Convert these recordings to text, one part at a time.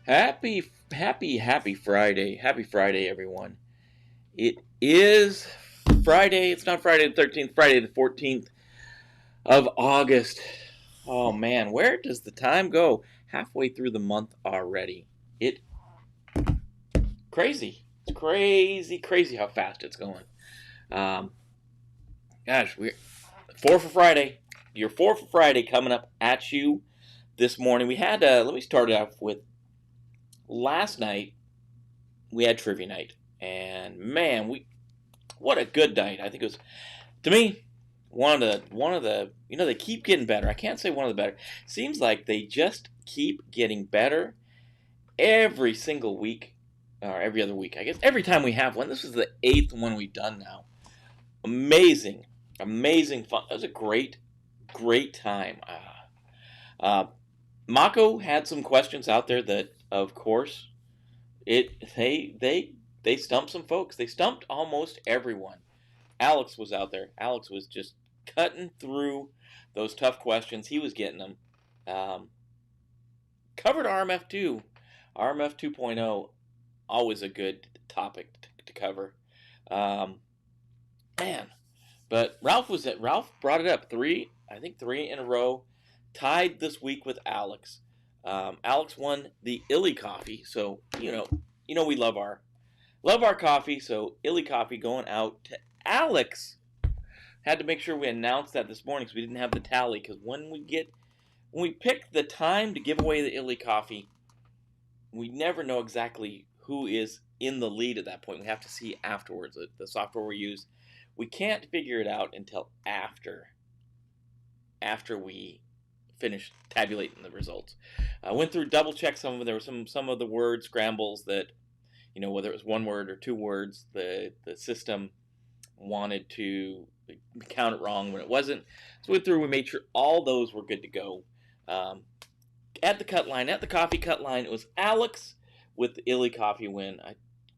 Happy Friday. Happy Friday, everyone. It is Friday. It's not Friday the 13th, Friday the 14th of August. Oh man, where does the time go? Halfway through the month already. It crazy. It's crazy how fast it's going. Um, gosh, we're 4 for Friday. Your 4 for Friday coming up at you this morning. We had let me start it off with last night. We had trivia night, and man, what a good night. I think it was, to me, one of the they keep getting better. I can't say one of the better. Seems like they just keep getting better every single week, or every other week, I guess. Every time we have one. This is the 8th one we've done now. Amazing fun. It was a great time. Mako had some questions out there that, of course, they stumped some folks. They stumped almost everyone. Alex was out there. Alex was just cutting through those tough questions. He was getting them. Covered RMF2. RMF 2.0, always a good topic to cover. Man, but Ralph brought it up three in a row, tied this week with Alex. Alex won the Illy coffee, so you know we love our coffee. So Illy coffee going out to Alex. Had to make sure we announced that this morning because we didn't have the tally. Because when we pick the time to give away the Illy coffee, we never know exactly who is in the lead at that point. We have to see afterwards. The software we use, we can't figure it out until after we finish tabulating the results. I went through, double checked some of them. There were some of the word scrambles that, whether it was one word or two words, the system wanted to count it wrong when it wasn't. So we went through, we made sure all those were good to go. At the coffee cut line, it was Alex with the Illy coffee win.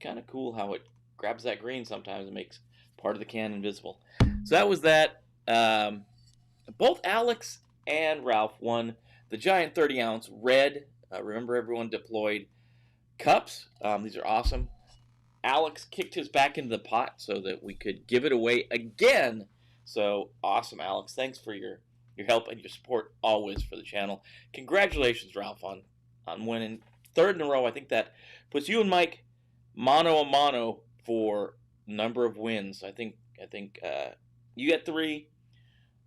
Kind of cool how it grabs that green sometimes and makes part of the can invisible. So that was that. Both Alex and Ralph won the giant 30-ounce red. Remember, everyone deployed cups. These are awesome. Alex kicked his back into the pot so that we could give it away again. So awesome, Alex. Thanks for your help and your support always for the channel. Congratulations, Ralph, on winning third in a row. I think that puts you and Mike mano a mano for number of wins. I think you get 3.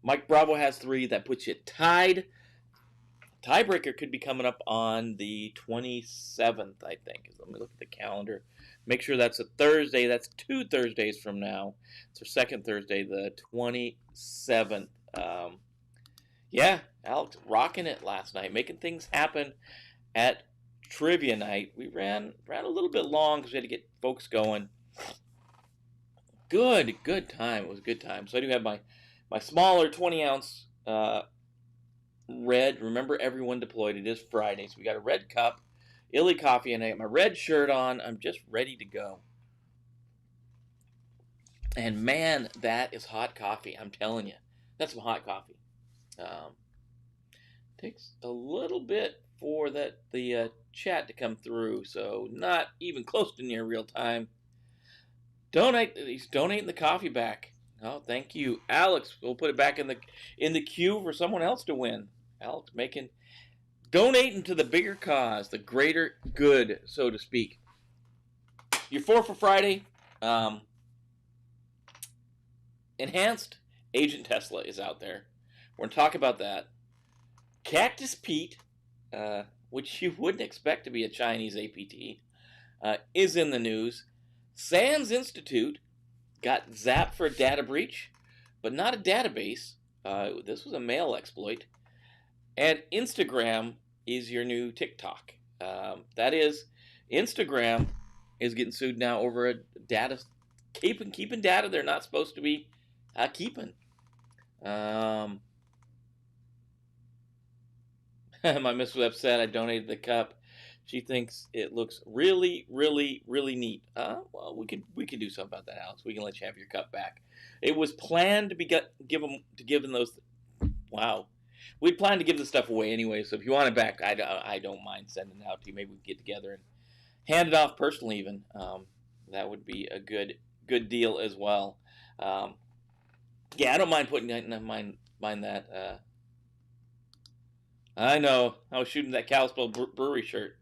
Mike Bravo has 3. That puts you tied. Tiebreaker could be coming up on the 27th, I think. Let me look at the calendar. Make sure that's a Thursday. That's 2 Thursdays from now. It's our second Thursday, the 27th. Yeah, Alex rocking it last night, making things happen at trivia night. We ran a little bit long because we had to get folks going. Good time. It was a good time. So I do have my smaller 20-ounce red. Remember, everyone deployed. It is Friday, so we got a red cup, Illy coffee, and I got my red shirt on. I'm just ready to go. And man, that is hot coffee. I'm telling you, that's some hot coffee. Takes a little bit for the chat to come through, so not even close to near real time. He's donating the coffee back. Oh, thank you, Alex. We'll put it back in the queue for someone else to win. Alex donating to the bigger cause, the greater good, so to speak. Your 4 for Friday. Enhanced Agent Tesla is out there. We're going to talk about that. Cactus Pete, which you wouldn't expect to be a Chinese APT, is in the news. SANS Institute got zapped for a data breach, but not a database. This was a mail exploit. And Instagram is your new TikTok. That is, Instagram is getting sued now over a data, keeping data they're not supposed to be keeping. My miss was upset. I donated the cup. She thinks it looks really, really, really neat. Well, we could do something about that, Alex. We can let you have your cup back. It was planned to be given those. Wow, we'd plan to give this stuff away anyway. So if you want it back, I don't mind sending it out to you. Maybe we can get together and hand it off personally, even. That would be a good deal as well. Yeah, I don't mind mind that. I know. I was shooting that Kalispell Brewery shirt.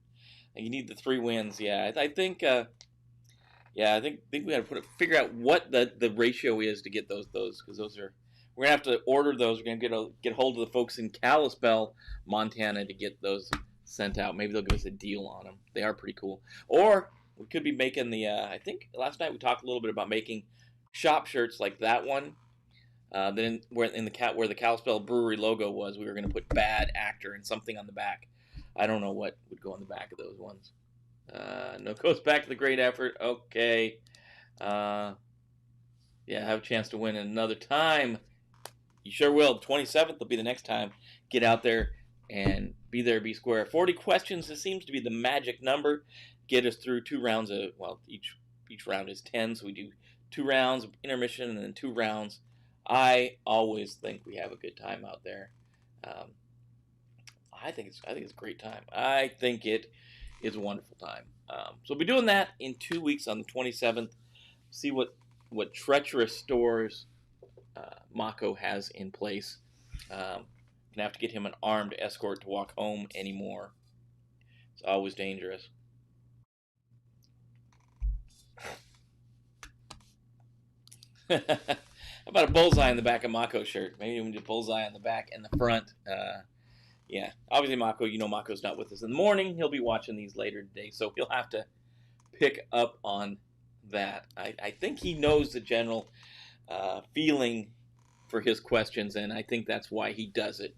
And you need the 3 wins. Yeah, I think. Yeah, I think we got to figure out what the ratio is to get those because those are. We're gonna have to order those. We're gonna get hold of the folks in Kalispell, Montana, to get those sent out. Maybe they'll give us a deal on them. They are pretty cool. Or we could be making the. I think last night we talked a little bit about making shop shirts like that one. Then where the Kalispell Brewery logo was, we were going to put bad actor and something on the back. I don't know what would go on the back of those ones. No, goes back to the great effort. Okay. Yeah, have a chance to win another time. You sure will. The 27th will be the next time. Get out there and be there, be square. 40 questions. This seems to be the magic number. Get us through 2 rounds of, well, each round is 10, so we do 2 rounds of intermission and then 2 rounds. I always think we have a good time out there. I think it's a great time. I think it is a wonderful time. So we'll be doing that in 2 weeks on the 27th. See what treacherous stores Mako has in place. Gonna have to get him an armed escort to walk home anymore. It's always dangerous. How about a bullseye on the back of Mako's shirt? Maybe we can do bullseye on the back and the front. Yeah, obviously Mako, Mako's not with us in the morning. He'll be watching these later today, so he'll have to pick up on that. I think he knows the general feeling for his questions, and I think that's why he does it.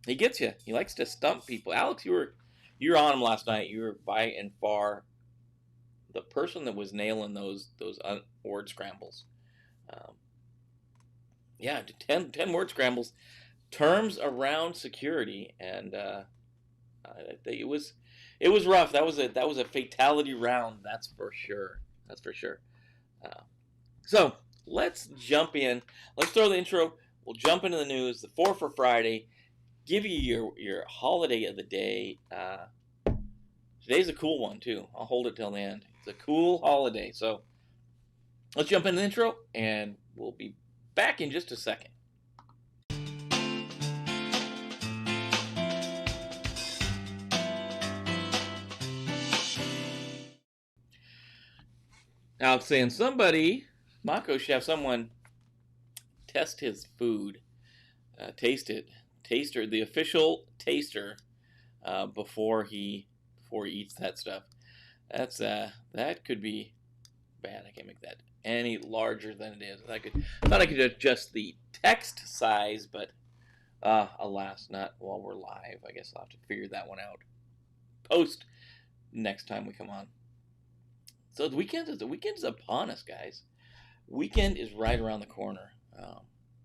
He gets you. He likes to stump people. Alex, you were on him last night. You were by and far the person that was nailing those word scrambles. Yeah, 10 word scrambles, terms around security, and it was rough. That was a fatality round. That's for sure. So let's jump in. Let's throw the intro. We'll jump into the news. The 4 for Friday. Give you your holiday of the day. Today's a cool one too. I'll hold it till the end. It's a cool holiday. So let's jump into the intro, and we'll be back in just a second. Now I'm saying Mako should have someone test his food, taster, the official taster, before he eats that stuff. That could be bad. I can't make that any larger than it is. I thought I could adjust the text size, but alas, not while we're live. I guess I'll have to figure that one out. Post next time we come on. So the weekend is upon us, guys. Weekend is right around the corner.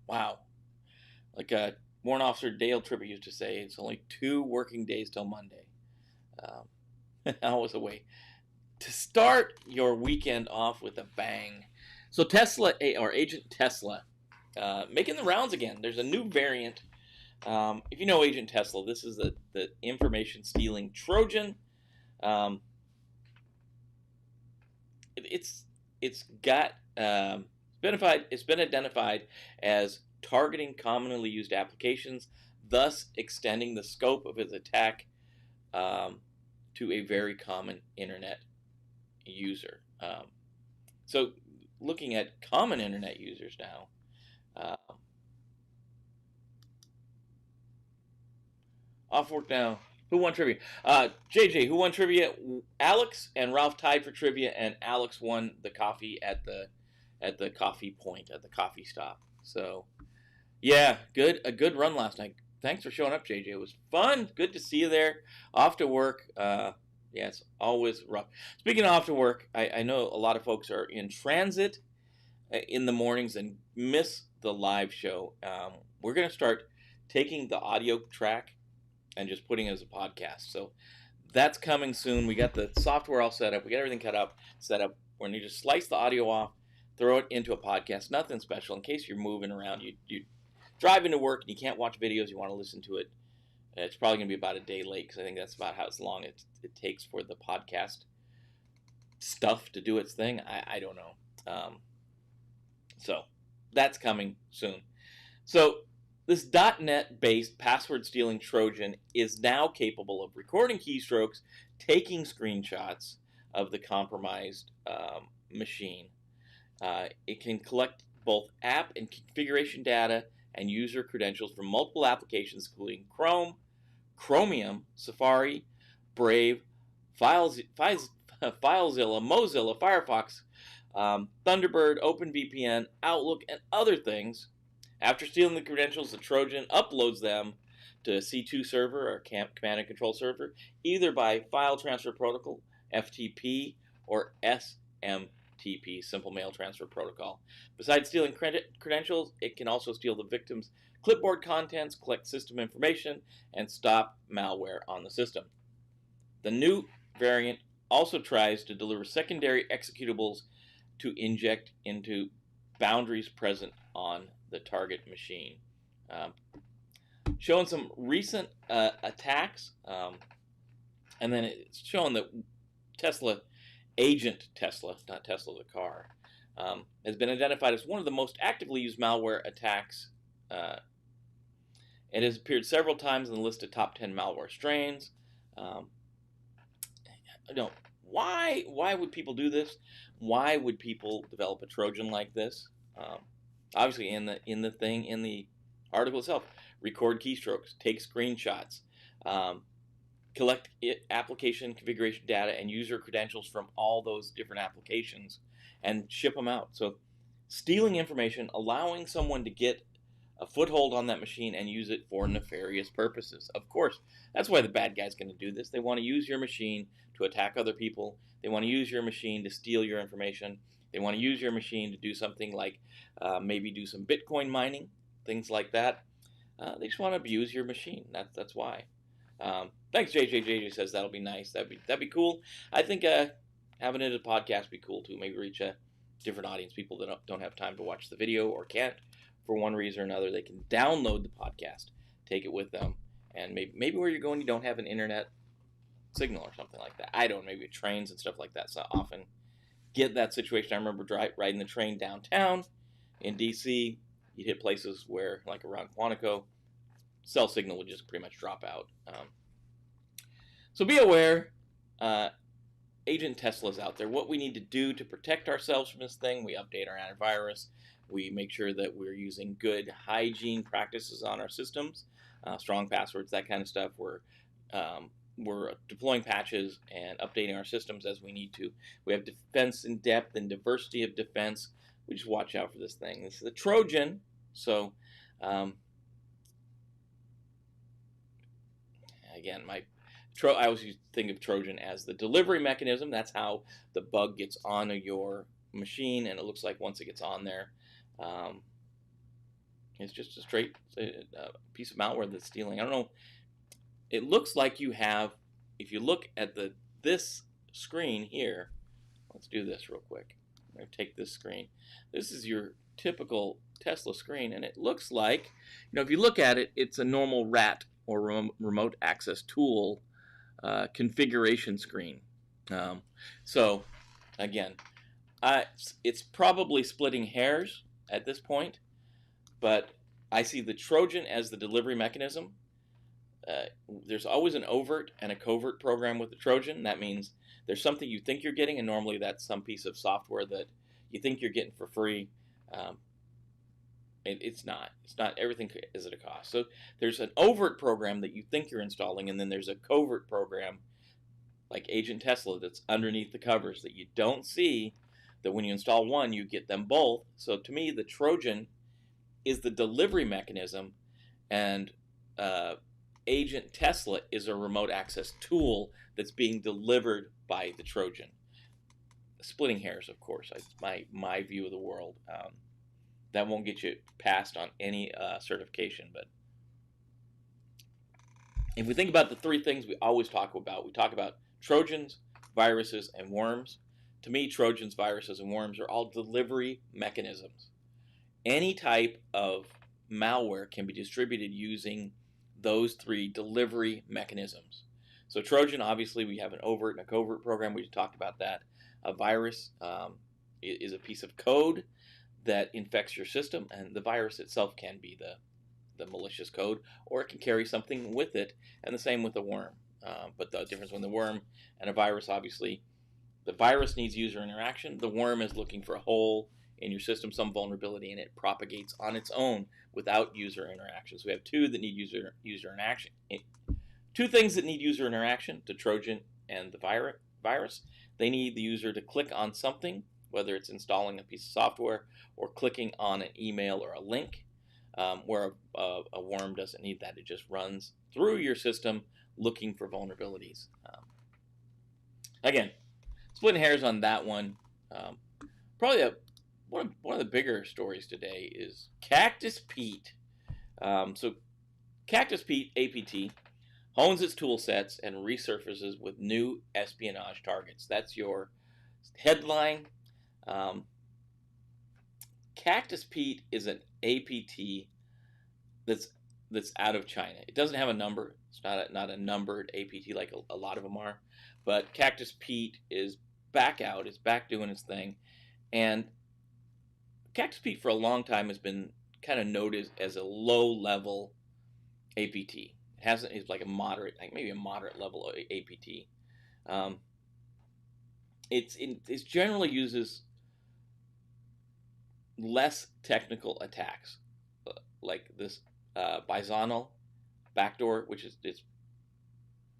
Wow. Like Warrant Officer Dale Trippett used to say, it's only 2 working days till Monday. Always a way to start your weekend off with a bang. So Tesla, or Agent Tesla, making the rounds again. There's a new variant. If you know Agent Tesla, this is the information stealing Trojan. It's been identified as targeting commonly used applications, thus extending the scope of its attack to a very common internet user. So looking at common internet users now, off work now. Who won trivia? JJ, who won trivia? Alex and Ralph tied for trivia, and Alex won the coffee at the coffee point, at the coffee stop. So, yeah, a good run last night. Thanks for showing up, JJ. It was fun. Good to see you there. Off to work. Yeah, it's always rough. Speaking of off to work, I know a lot of folks are in transit in the mornings and miss the live show. We're going to start taking the audio track and just putting it as a podcast. So that's coming soon. We got the software all set up. We got everything set up. We're going to just slice the audio off, throw it into a podcast. Nothing special. In case you're moving around, you driving to work and you can't watch videos, you want to listen to it, it's probably going to be about a day late, because I think that's about how long it takes for the podcast stuff to do its thing. I don't know. So that's coming soon. So this .NET based password stealing Trojan is now capable of recording keystrokes, taking screenshots of the compromised machine. It can collect both app and configuration data and user credentials from multiple applications, including Chrome, Chromium, Safari, Brave, FileZilla, Mozilla, Firefox, Thunderbird, OpenVPN, Outlook, and other things. After stealing the credentials, the Trojan uploads them to a C2 server or command and control server, either by File Transfer Protocol, FTP, or SMTP, Simple Mail Transfer Protocol. Besides stealing credentials, it can also steal the victim's clipboard contents, collect system information, and stop malware on the system. The new variant also tries to deliver secondary executables to inject into boundaries present on the target machine. Showing some recent attacks, and then it's showing that Agent Tesla, not Tesla the car, has been identified as one of the most actively used malware attacks. It has appeared several times in the list of top 10 malware strains. Why would people do this? Why would people develop a Trojan like this? Obviously, in the article itself, record keystrokes, take screenshots, collect application configuration data and user credentials from all those different applications, and ship them out. So, stealing information, allowing someone to get a foothold on that machine and use it for nefarious purposes. Of course, that's why the bad guy's going to do this. They want to use your machine to attack other people. They want to use your machine to steal your information. They want to use your machine to do something like maybe do some Bitcoin mining, things like that. They just want to abuse your machine. That's why. Thanks, JJ. JJ says that'll be nice. That'd be cool. I think having it as a podcast would be cool too. Maybe reach a different audience, people that don't have time to watch the video or can't for one reason or another. They can download the podcast, take it with them, and maybe where you're going you don't have an internet signal or something like that. I don't. Maybe trains and stuff like that. So I often get that situation. I remember riding the train downtown in DC. You'd hit places where, like around Quantico, cell signal would just pretty much drop out. So be aware, Agent Tesla's out there. What we need to do to protect ourselves from this thing, we update our antivirus. We make sure that we're using good hygiene practices on our systems, strong passwords, that kind of stuff. We're deploying patches and updating our systems as we need to. We have defense in depth and diversity of defense. We just watch out for this thing. This is the Trojan. So, again, I always think of Trojan as the delivery mechanism. That's how the bug gets on your machine, and it looks like once it gets on there, it's just a straight piece of malware that's stealing. I don't know. It looks like you have, if you look at this screen here, let's do this real quick. I'm going to take this screen. This is your typical Tesla screen, and it looks like, if you look at it, it's a normal RAT or remote access tool configuration screen. So, again, it's probably splitting hairs at this point, but I see the Trojan as the delivery mechanism. There's always an overt and a covert program with the Trojan. That means there's something you think you're getting, and normally that's some piece of software that you think you're getting for free. It's not. It's not. Everything is at a cost. So there's an overt program that you think you're installing, and then there's a covert program like Agent Tesla that's underneath the covers that you don't see, that when you install one, you get them both. So to me, the Trojan is the delivery mechanism, and Agent Tesla is a remote access tool that's being delivered by the Trojan. Splitting hairs, of course. My view of the world. That won't get you passed on any certification. But if we think about the three things we always talk about Trojans, viruses, and worms. To me, Trojans, viruses, and worms are all delivery mechanisms. Any type of malware can be distributed using those three delivery mechanisms. So Trojan, obviously, we have an overt and a covert program. We just talked about that. A virus is a piece of code that infects your system, and the virus itself can be the malicious code, or it can carry something with it, and the same with a worm. But the difference between the worm and a virus, obviously, the virus needs user interaction. The worm is looking for a hole in your system, some vulnerability, and it propagates on its own without user interaction. So we have two that need user interaction. Two things that need user interaction: the Trojan and the virus. They need the user to click on something, whether it's installing a piece of software or clicking on an email or a link. Where a worm doesn't need that. It just runs through your system looking for vulnerabilities. Again, splitting hairs on that one. Probably one of the bigger stories today is Cactus Pete. So Cactus Pete APT hones its tool sets and resurfaces with new espionage targets. That's your headline. Cactus Pete is an APT that's out of China. It doesn't have a number. It's not a numbered APT like a lot of them are. But Cactus Pete is back out. It's back doing its thing. And Cactus Pete for a long time has been kind of noted as a low-level APT. It's like a moderate, like maybe a moderate level of APT. It generally uses less technical attacks, like this Bizonal backdoor, which is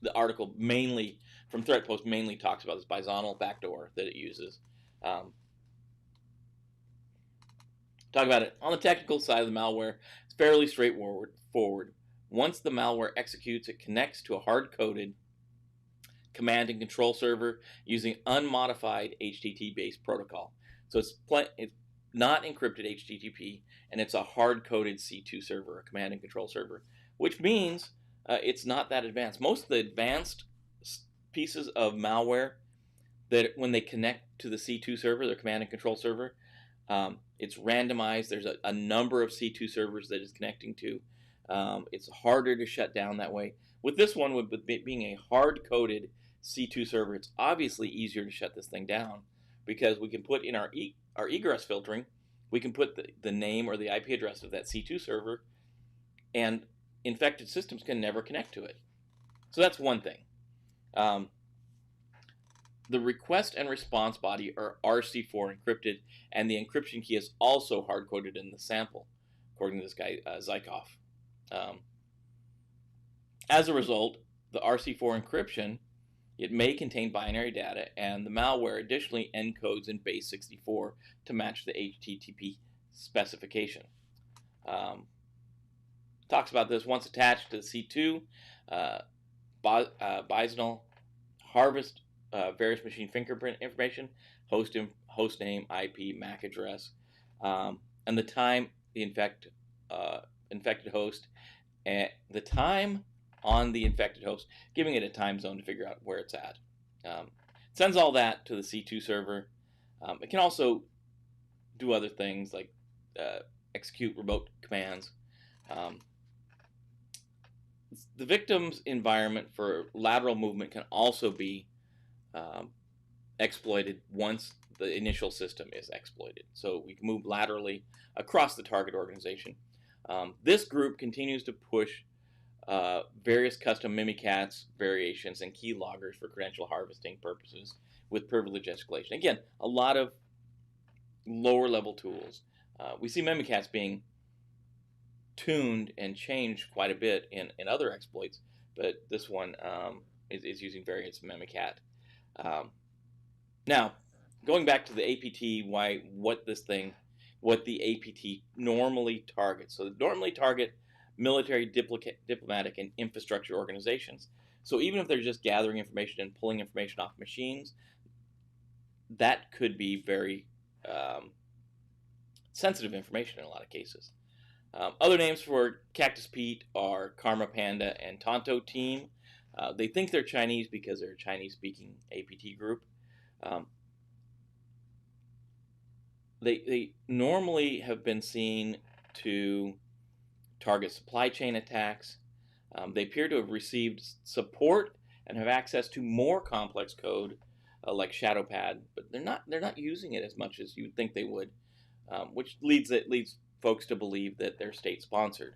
the article mainly from ThreatPost mainly talks about this Bizonal backdoor that it uses. Talk about it on the technical side of the malware. It's fairly straightforward. Once the malware executes, it connects to a hard-coded command and control server using unmodified HTTP-based protocol. So it's not encrypted HTTP, and it's a hard-coded C2 server, a command and control server, which means it's not that advanced. Most of the advanced pieces of malware that when they connect to the C2 server, their command and control server, it's randomized. There's a number of C2 servers that it's connecting to. It's harder to shut down that way. With this one, with being a hard-coded C2 server, it's obviously easier to shut this thing down because we can put in our egress filtering, we can put the name or the IP address of that C2 server, and infected systems can never connect to it. So that's one thing. The request and response body are RC4 encrypted, and the encryption key is also hard-coded in the sample, according to this guy, Zykov. As a result, the RC4 encryption, it may contain binary data, and the malware additionally encodes in base 64 to match the HTTP specification. Talks about this once attached to the C2, Bizonal harvest various machine fingerprint information, host name, IP, MAC address, and the time the infected host, and the time on the infected host, giving it a time zone to figure out where it's at. Sends all that to the C2 server. It can also do other things like execute remote commands. The victim's environment for lateral movement can also be exploited once the initial system is exploited. So we can move laterally across the target organization. This group continues to push various custom Mimikatz variations and keyloggers for credential harvesting purposes with privilege escalation. Again, a lot of lower level tools. We see Mimikatz being tuned and changed quite a bit in other exploits, but this one is using variants of Mimikat. Now, going back to the APT, what the APT normally targets. So they normally target military, diplomatic, and infrastructure organizations. So even if they're just gathering information and pulling information off machines, that could be very sensitive information in a lot of cases. Other names for Cactus Pete are Karma Panda and Tonto Team. They think they're Chinese because they're a Chinese-speaking APT group. They normally have been seen to target supply chain attacks. They appear to have received support and have access to more complex code like ShadowPad, but they're not using it as much as you would think they would, which leads folks to believe that they're state sponsored.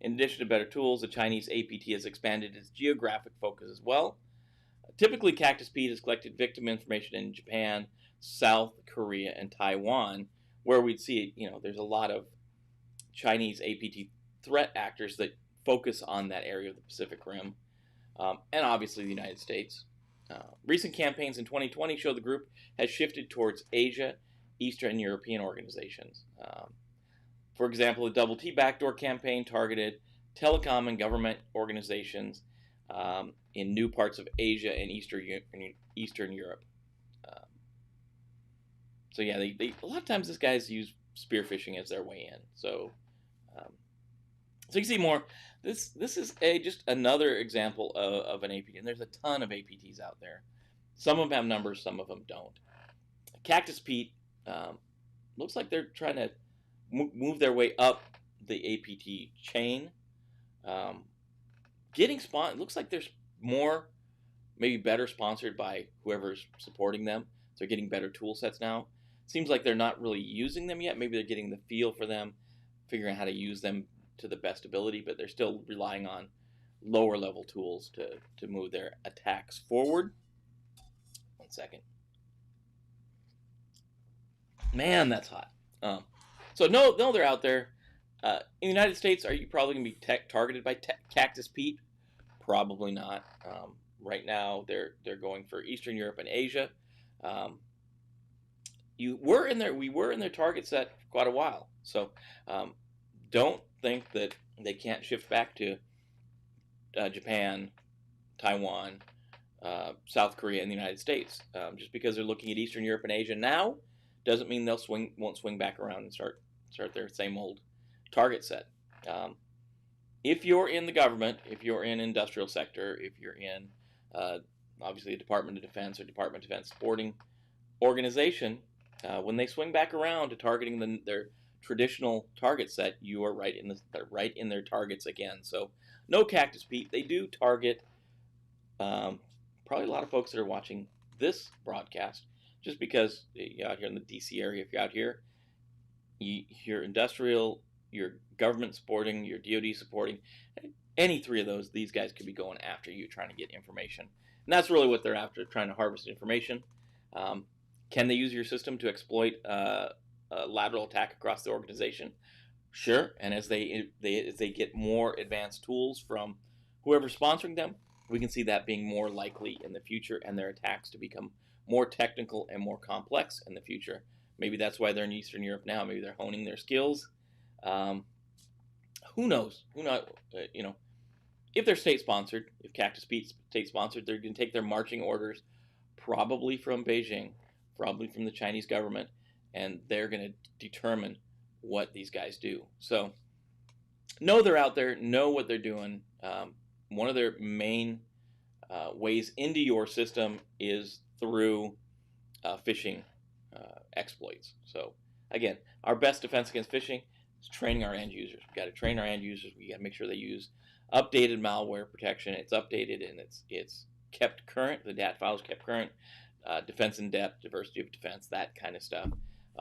In addition to better tools, the Chinese APT has expanded its geographic focus as well. Typically, Cactus Pete has collected victim information in Japan, South Korea, and Taiwan, where we'd see, there's a lot of Chinese APT threat actors that focus on that area of the Pacific Rim, and obviously the United States. Recent campaigns in 2020 show the group has shifted towards Asia, Eastern European organizations. For example, the Double T backdoor campaign targeted telecom and government organizations in new parts of Asia and Eastern Europe. So yeah, they a lot of times these guys use spear phishing as their way in. So you can see more. This is just another example of an APT, and there's a ton of APTs out there. Some of them have numbers, some of them don't. Cactus Pete looks like they're trying to move their way up the APT chain. It looks like there's more, maybe better sponsored by whoever's supporting them. So they're getting better tool sets now. Seems like they're not really using them yet. Maybe they're getting the feel for them, figuring out how to use them to the best ability, but they're still relying on lower level tools to move their attacks forward. 1 second. Man, that's hot. So no, they're out there. In the United States, are you probably going to be targeted by Cactus Pete? Probably not. Right now, they're going for Eastern Europe and Asia. We were in their target set for quite a while. So don't think that they can't shift back to Japan, Taiwan, South Korea, and the United States. Just because they're looking at Eastern Europe and Asia now doesn't mean won't swing back around and start their same old target set. If you're in the government, if you're in industrial sector, if you're in obviously a Department of Defense or Department of Defense supporting organization, when they swing back around to targeting their traditional target set, you are right in their targets again. So no Cactus Pete. They do target probably a lot of folks that are watching this broadcast, just because you're out here in the DC area. If you're out here, you're industrial, you're government supporting, you're DoD supporting, any three of these guys could be going after you, trying to get information. And that's really what they're after, trying to harvest information. Can they use your system to exploit a lateral attack across the organization? Sure. And as they get more advanced tools from whoever's sponsoring them, we can see that being more likely in the future, and their attacks to become more technical and more complex in the future. Maybe that's why they're in Eastern Europe now. Maybe they're honing their skills. Who knows? If they're state sponsored, if Cactus Pete's state sponsored, they're going to take their marching orders probably from Beijing, probably from the Chinese government, and they're going to determine what these guys do. So know they're out there, know what they're doing. One of their main ways into your system is through phishing exploits. So again, our best defense against phishing is training our end users. We've got to train our end users. We got to make sure they use updated malware protection. It's updated and it's kept current. The DAT file is kept current. Defense in depth, diversity of defense, that kind of stuff.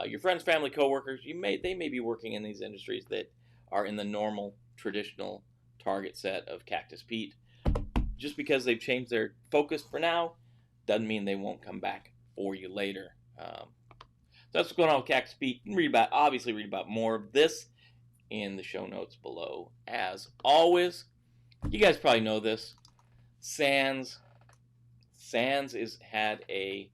Your friends, family, coworkers, they may be working in these industries that are in the normal, traditional target set of Cactus Pete. Just because they've changed their focus for now doesn't mean they won't come back for you later. So that's what's going on with Cactus Pete. You can obviously read about more of this in the show notes below. As always, you guys probably know this. SANS had a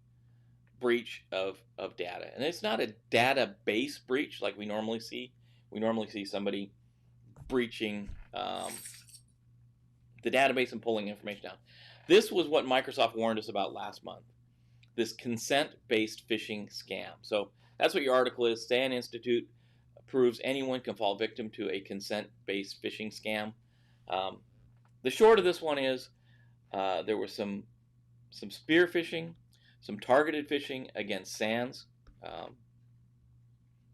breach of data, and it's not a database breach like we normally see. We normally see somebody breaching the database and pulling information down. This was what Microsoft warned us about last month. This consent-based phishing scam. So that's what your article is. SAN Institute proves anyone can fall victim to a consent-based phishing scam. The short of this one is there was some spear phishing, some targeted phishing against SANs.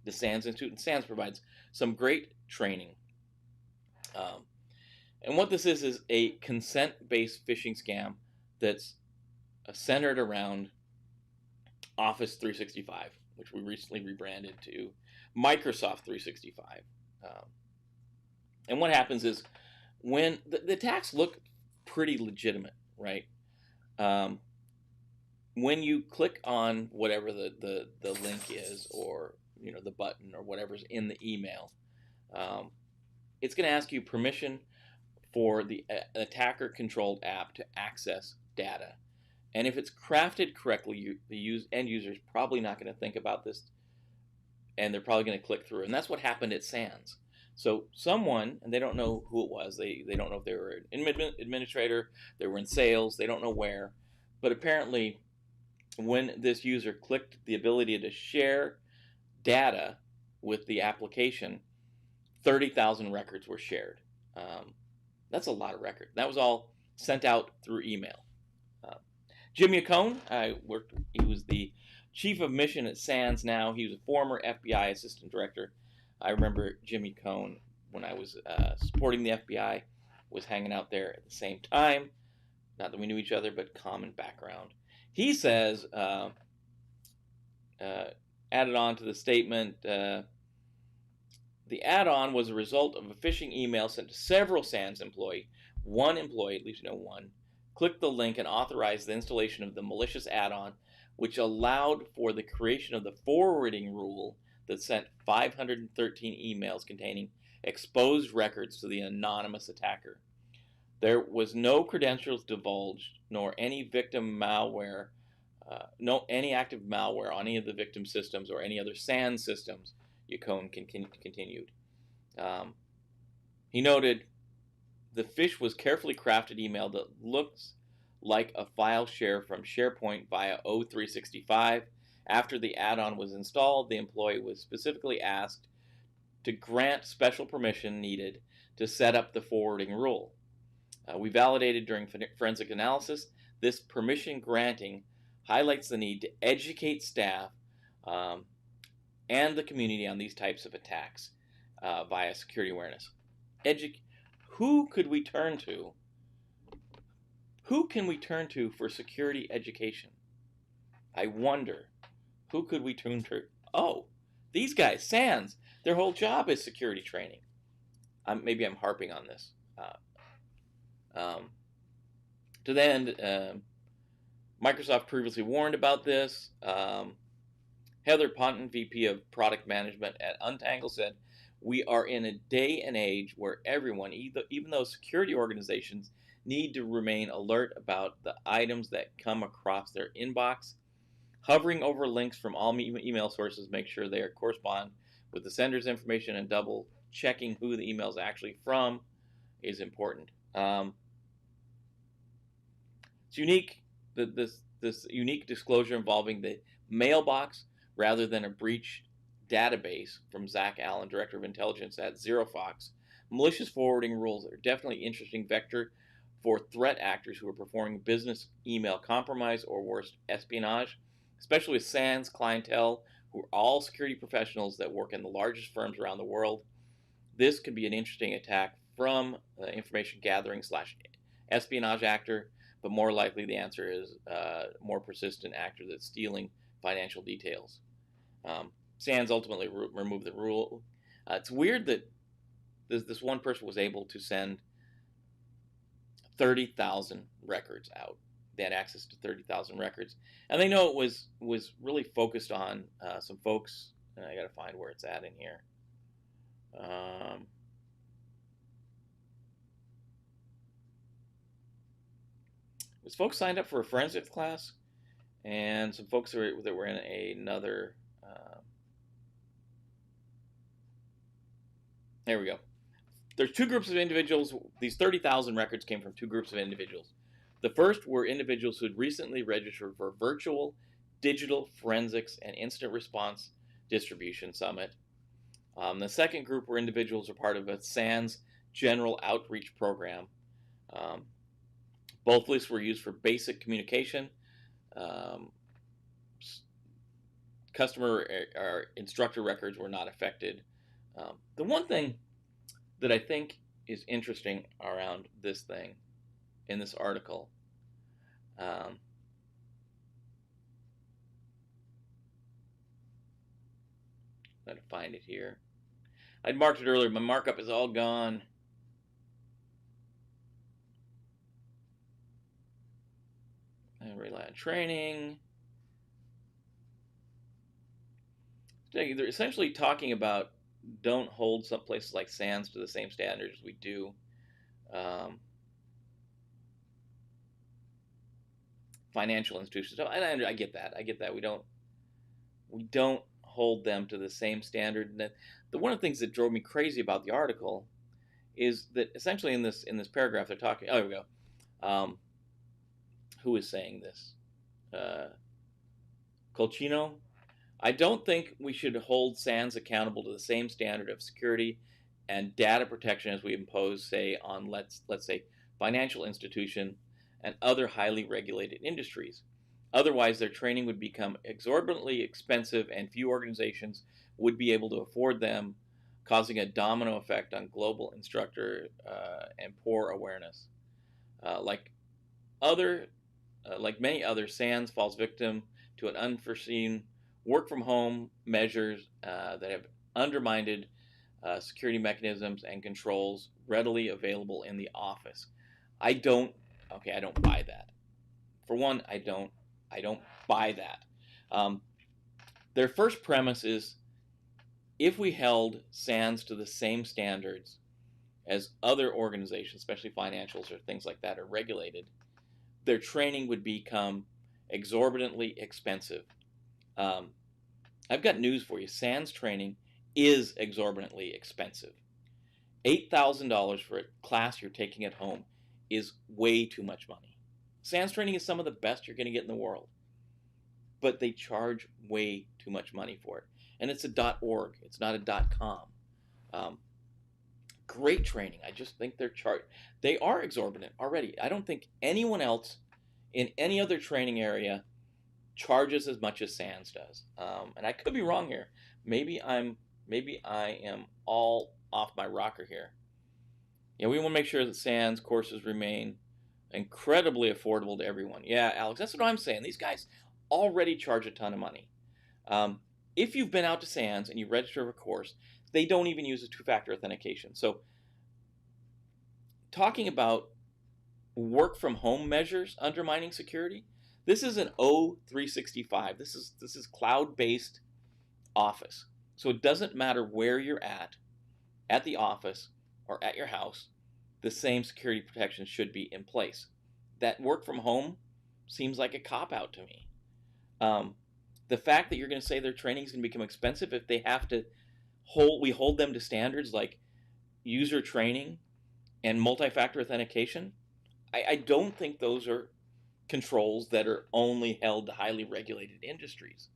the SANS Institute, and SANS provides some great training. And what this is a consent-based phishing scam that's centered around Office 365, which we recently rebranded to Microsoft 365. And what happens is when the attacks look pretty legitimate, right? When you click on whatever the link is, or the button or whatever's in the email, it's going to ask you permission for the attacker-controlled app to access data. And if it's crafted correctly, the end user is probably not going to think about this, and they're probably going to click through. And that's what happened at SANS. So someone, and they don't know who it was, they don't know if they were an administrator, they were in sales, they don't know where, but apparently when this user clicked the ability to share data with the application, 30,000 records were shared. That's a lot of records. That was all sent out through email. Jim Yacone, he was the chief of mission at SANS now. He was a former FBI assistant director. I remember Jim Yacone when I was supporting the FBI, was hanging out there at the same time. Not that we knew each other, but common background. He says, added on to the statement, the add-on was a result of a phishing email sent to several SANS employees. One employee, at least one, clicked the link and authorized the installation of the malicious add-on, which allowed for the creation of the forwarding rule that sent 513 emails containing exposed records to the anonymous attacker. There was no credentials divulged, nor any victim malware, any active malware on any of the victim systems or any other SANS systems, Yacone continued. He noted, the phish was carefully crafted email that looks like a file share from SharePoint via O365. After the add-on was installed, the employee was specifically asked to grant special permission needed to set up the forwarding rule. We validated during forensic analysis. This permission granting highlights the need to educate staff and the community on these types of attacks via security awareness. Who could we turn to? Who can we turn to for security education? I wonder. Who could we turn to? Oh, these guys, SANS. Their whole job is security training. Maybe I'm harping on this. To the end, Microsoft previously warned about this. Heather Ponton, VP of Product Management at Untangle, said, "We are in a day and age where everyone, even those security organizations, need to remain alert about the items that come across their inbox. Hovering over links from all email sources, make sure they correspond with the sender's information, and double checking who the email is actually from is important." It's unique, this unique disclosure involving the mailbox rather than a breach database from Zach Allen, Director of Intelligence at ZeroFox. Malicious forwarding rules are definitely an interesting vector for threat actors who are performing business email compromise or worse, espionage, especially with SANS clientele, who are all security professionals that work in the largest firms around the world. This could be an interesting attack from information gathering / espionage actor, but more likely the answer is a more persistent actor that's stealing financial details. SANS ultimately removed the rule. It's weird that this one person was able to send 30,000 records out. They had access to 30,000 records, and they know it was really focused on some folks. I got to find where it's at in here. It was folks signed up for a forensics class, and some folks that were in another. There we go. There's two groups of individuals. These 30,000 records came from two groups of individuals. The first were individuals who had recently registered for Virtual Digital Forensics and Incident Response Distribution Summit. The second group were individuals who were part of a SANS General Outreach Program. Both lists were used for basic communication, customer or instructor records were not affected. The one thing that I think is interesting around this thing in this article, um, I gotta find it here. I'd marked it earlier. My markup is all gone. I rely on training. They're essentially talking about don't hold some places like SANS to the same standards as we do. Financial institutions. I get that. I get that. We don't hold them to the same standard. And one of the things that drove me crazy about the article is that essentially in this paragraph they're talking. Oh, here we go. Who is saying this? Colchino. I don't think we should hold SANS accountable to the same standard of security and data protection as we impose, say, on let's say financial institution and other highly regulated industries. Otherwise, their training would become exorbitantly expensive and few organizations would be able to afford them, causing a domino effect on global instructor and poor awareness. Like many other, SANS falls victim to an unforeseen work from home measures that have undermined security mechanisms and controls readily available in the office. I don't buy that. For one, I don't buy that. Their first premise is if we held SANS to the same standards as other organizations, especially financials or things like that, are regulated, their training would become exorbitantly expensive. I've got news for you. SANS training is exorbitantly expensive. $8,000 for a class you're taking at home is way too much money. SANS training is some of the best you're going to get in the world, but they charge way too much money for it. And it's a .org. It's not a .com. Great training. I just think they are exorbitant already. I don't think anyone else in any other training area charges as much as SANS does. And I could be wrong here. Maybe I am all off my rocker here. Yeah, we want to make sure that SANS courses remain incredibly affordable to everyone. Yeah, Alex, that's what I'm saying. These guys already charge a ton of money. If you've been out to SANS and you register for a course, they don't even use a two-factor authentication. So talking about work from home measures undermining security, this is an O365. This is cloud-based Office. So it doesn't matter where you're at the office or at your house, the same security protections should be in place. That work from home seems like a cop-out to me. The fact that you're going to say their training is going to become expensive if they have to hold them to standards like user training and multi-factor authentication, I don't think those are controls that are only held to highly regulated industries.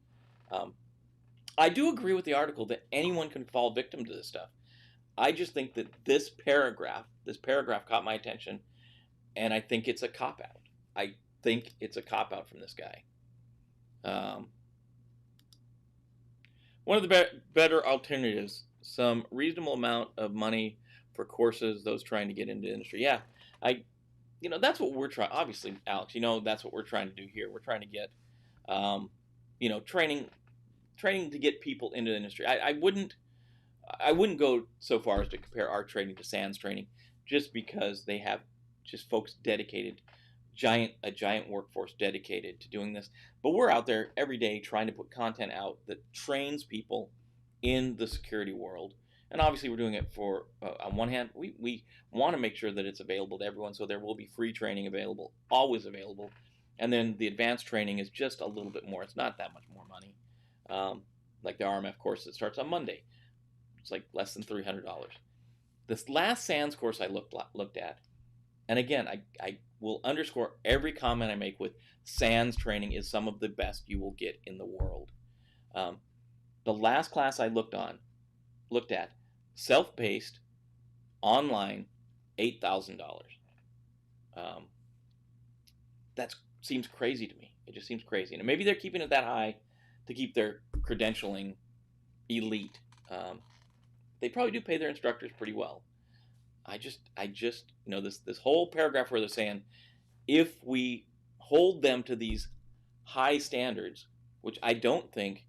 I do agree with the article that anyone can fall victim to this stuff. I just think that this paragraph caught my attention, and I think it's a cop-out. I think it's a cop-out from this guy. One of the better alternatives, some reasonable amount of money for courses, those trying to get into the industry. Yeah, that's what we're trying. Obviously, Alex, that's what we're trying to do here. We're trying to get, training to get people into the industry. I wouldn't go so far as to compare our training to SANS training, just because they have just folks dedicated, a giant workforce dedicated to doing this. But we're out there every day trying to put content out that trains people in the security world. And obviously we're doing it for, on one hand, we want to make sure that it's available to everyone, so there will be free training available, always available. And then the advanced training is just a little bit more. It's not that much more money. Like the RMF course that starts on Monday. It's like less than $300. This last SANS course I looked at, and again, I will underscore every comment I make with SANS training is some of the best you will get in the world. The last class I looked at, self-paced, online, $8,000. That seems crazy to me. It just seems crazy. And maybe they're keeping it that high to keep their credentialing elite. They probably do pay their instructors pretty well. I just, this whole paragraph where they're saying, if we hold them to these high standards, which I don't think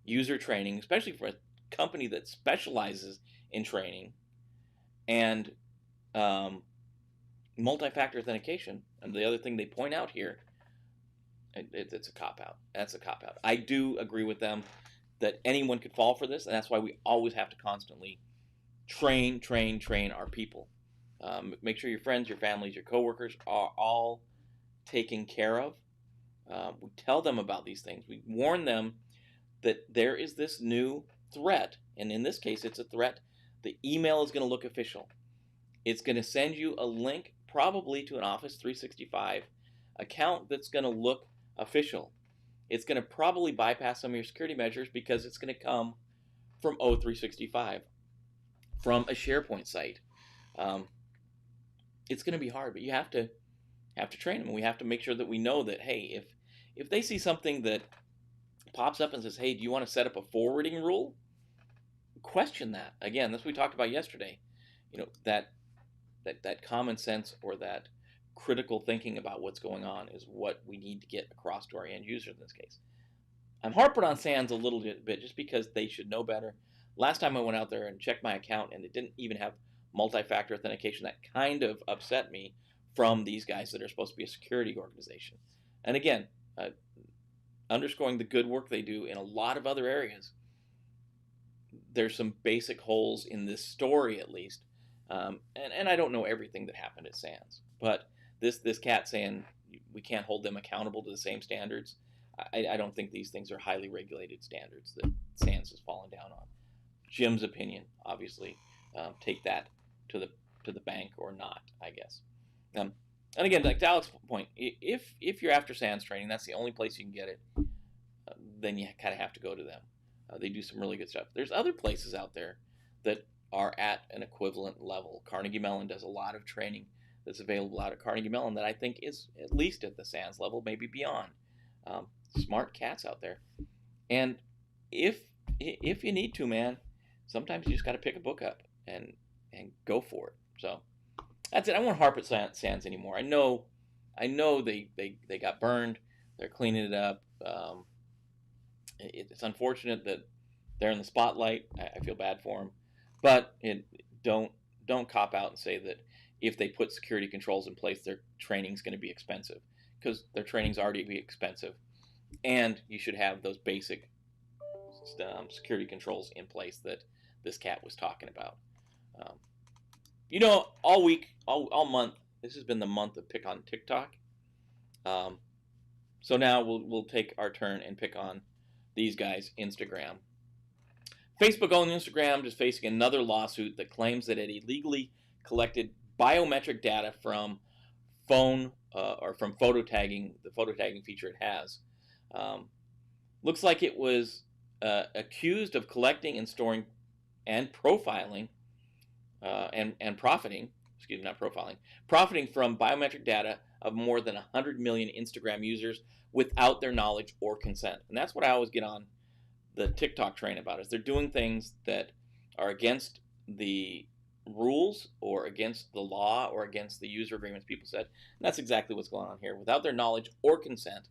user training, especially for a company that specializes in training and multi-factor authentication, and the other thing they point out here, it's a cop-out. That's a cop-out. I do agree with them that anyone could fall for this, and that's why we always have to constantly train our people. Make sure your friends, your families, your coworkers are all taken care of. We tell them about these things. We warn them that there is this new threat, and in this case, it's a threat. The email is going to look official. It's going to send you a link probably to an Office 365 account that's going to look official. It's going to probably bypass some of your security measures because it's going to come from O365, from a SharePoint site. It's going to be hard, but you have to train them. And we have to make sure that we know that, hey, if they see something that pops up and says, hey, do you want to set up a forwarding rule? Question that. Again, that's what we talked about yesterday. That common sense or that critical thinking about what's going on is what we need to get across to our end users in this case. I'm harping on SANS a little bit just because they should know better. Last time I went out there and checked my account and it didn't even have multi-factor authentication, that kind of upset me from these guys that are supposed to be a security organization. And again, underscoring the good work they do in a lot of other areas, there's some basic holes in this story at least. And I don't know everything that happened at SANS, but this cat saying we can't hold them accountable to the same standards, I don't think these things are highly regulated standards that SANS has fallen down on. Jim's opinion, obviously, take that to the bank or not, I guess. And again, like to Alex's point, if you're after SANS training, that's the only place you can get it, then you kind of have to go to them. They do some really good stuff. There's other places out there that are at an equivalent level. Carnegie Mellon does a lot of training that's available out at Carnegie Mellon that I think is at least at the SANS level, maybe beyond. Smart cats out there. And if you need to, man, sometimes you just got to pick a book up and go for it. So that's it. I won't harp at SANS anymore. I know they got burned. They're cleaning it up. It's unfortunate that they're in the spotlight. I feel bad for them, but don't cop out and say that if they put security controls in place, their training's going to be expensive, because their training's already be expensive, and you should have those basic security controls in place that this cat was talking about. All week, all month, this has been the month of pick on TikTok. So now we'll take our turn and pick on these guys, Instagram. Facebook-owned Instagram is facing another lawsuit that claims that it illegally collected biometric data from phone or from photo tagging, the photo tagging feature it has. Looks like it was accused of collecting and storing and profiling and profiting, profiting from biometric data of more than 100 million Instagram users without their knowledge or consent. And that's what I always get on the TikTok train about, is they're doing things that are against the rules or against the law or against the user agreements people said. And that's exactly what's going on here, without their knowledge or consent.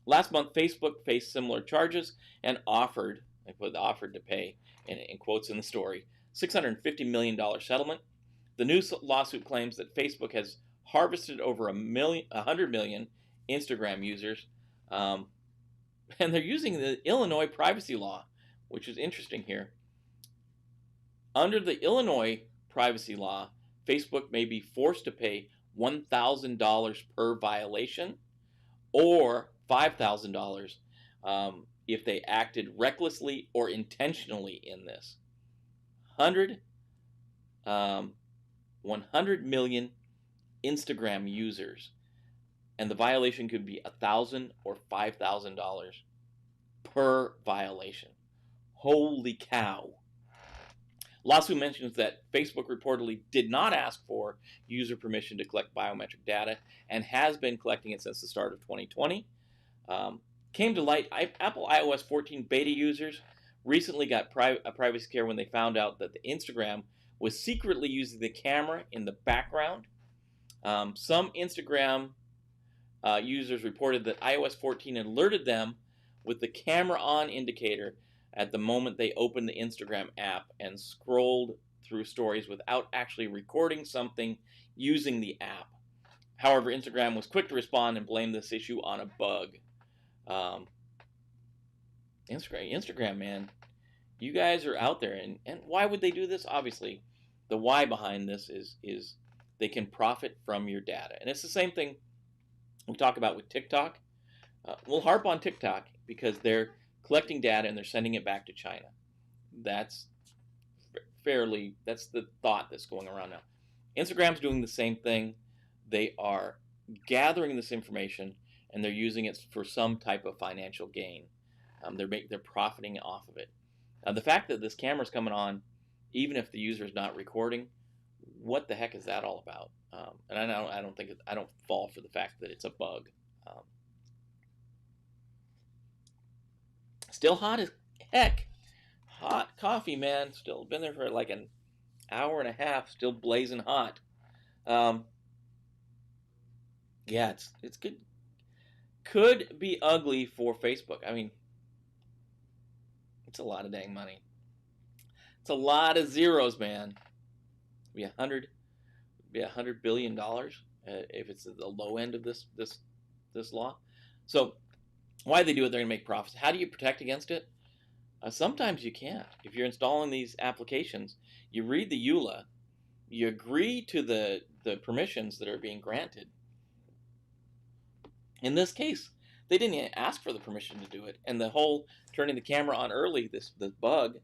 Last month, Facebook faced similar charges and offered to pay, in quotes in the story, $650 million settlement. The new lawsuit claims that Facebook has harvested over 100 million Instagram users, and they're using the Illinois privacy law, which is interesting here. Under the Illinois privacy law, Facebook may be forced to pay $1,000 per violation or $5,000 if they acted recklessly or intentionally in this. 100 million Instagram users, and the violation could be $1,000 or $5,000 per violation. Holy cow. Lawsuit mentions that Facebook reportedly did not ask for user permission to collect biometric data and has been collecting it since the start of 2020. came to light. Apple iOS 14 beta users recently got a privacy scare when they found out that the Instagram was secretly using the camera in the background. Some Instagram users reported that iOS 14 alerted them with the camera on indicator at the moment they opened the Instagram app and scrolled through stories without actually recording something using the app. However, Instagram was quick to respond and blame this issue on a bug. Um, Instagram, man, you guys are out there, and why would they do this? Obviously, the why behind this is they can profit from your data, and it's the same thing we talk about with TikTok. We'll harp on TikTok because they're collecting data and they're sending it back to China. That's that's the thought that's going around now. Instagram's doing the same thing. They are gathering this information and they're using it for some type of financial gain. They're profiting off of it. The fact that this camera's coming on, even if the user's not recording, what the heck is that all about? And I don't fall for the fact that it's a bug. Still hot as heck. Hot coffee, man. Still been there for like an hour and a half. Still blazing hot. Yeah, it's good. Could be ugly for Facebook. I mean, it's a lot of dang money. It's a lot of zeros, man. Be $100 billion if it's the low end of this law. So why they do it? They're gonna make profits. How do you protect against it? Sometimes you can't. If you're installing these applications, you read the EULA, you agree to the permissions that are being granted. In this case, they didn't ask for the permission to do it, and the whole turning the camera on early, this bug,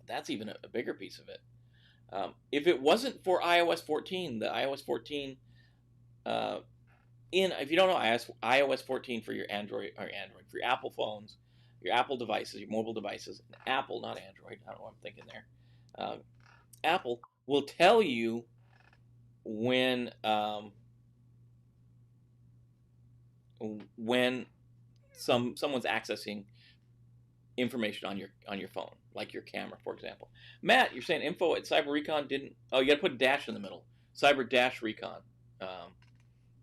that's even a bigger piece of it. If it wasn't for iOS 14, the iOS 14, if you don't know, iOS 14 for your for your Apple phones, your Apple devices, your mobile devices, Apple, not Android. I don't know what I'm thinking there. Apple will tell you when someone's accessing information on your phone, like your camera, for example. Matt, you're saying info at Cyber-Recon didn't. Oh, you got to put a dash in the middle. Cyber-Recon.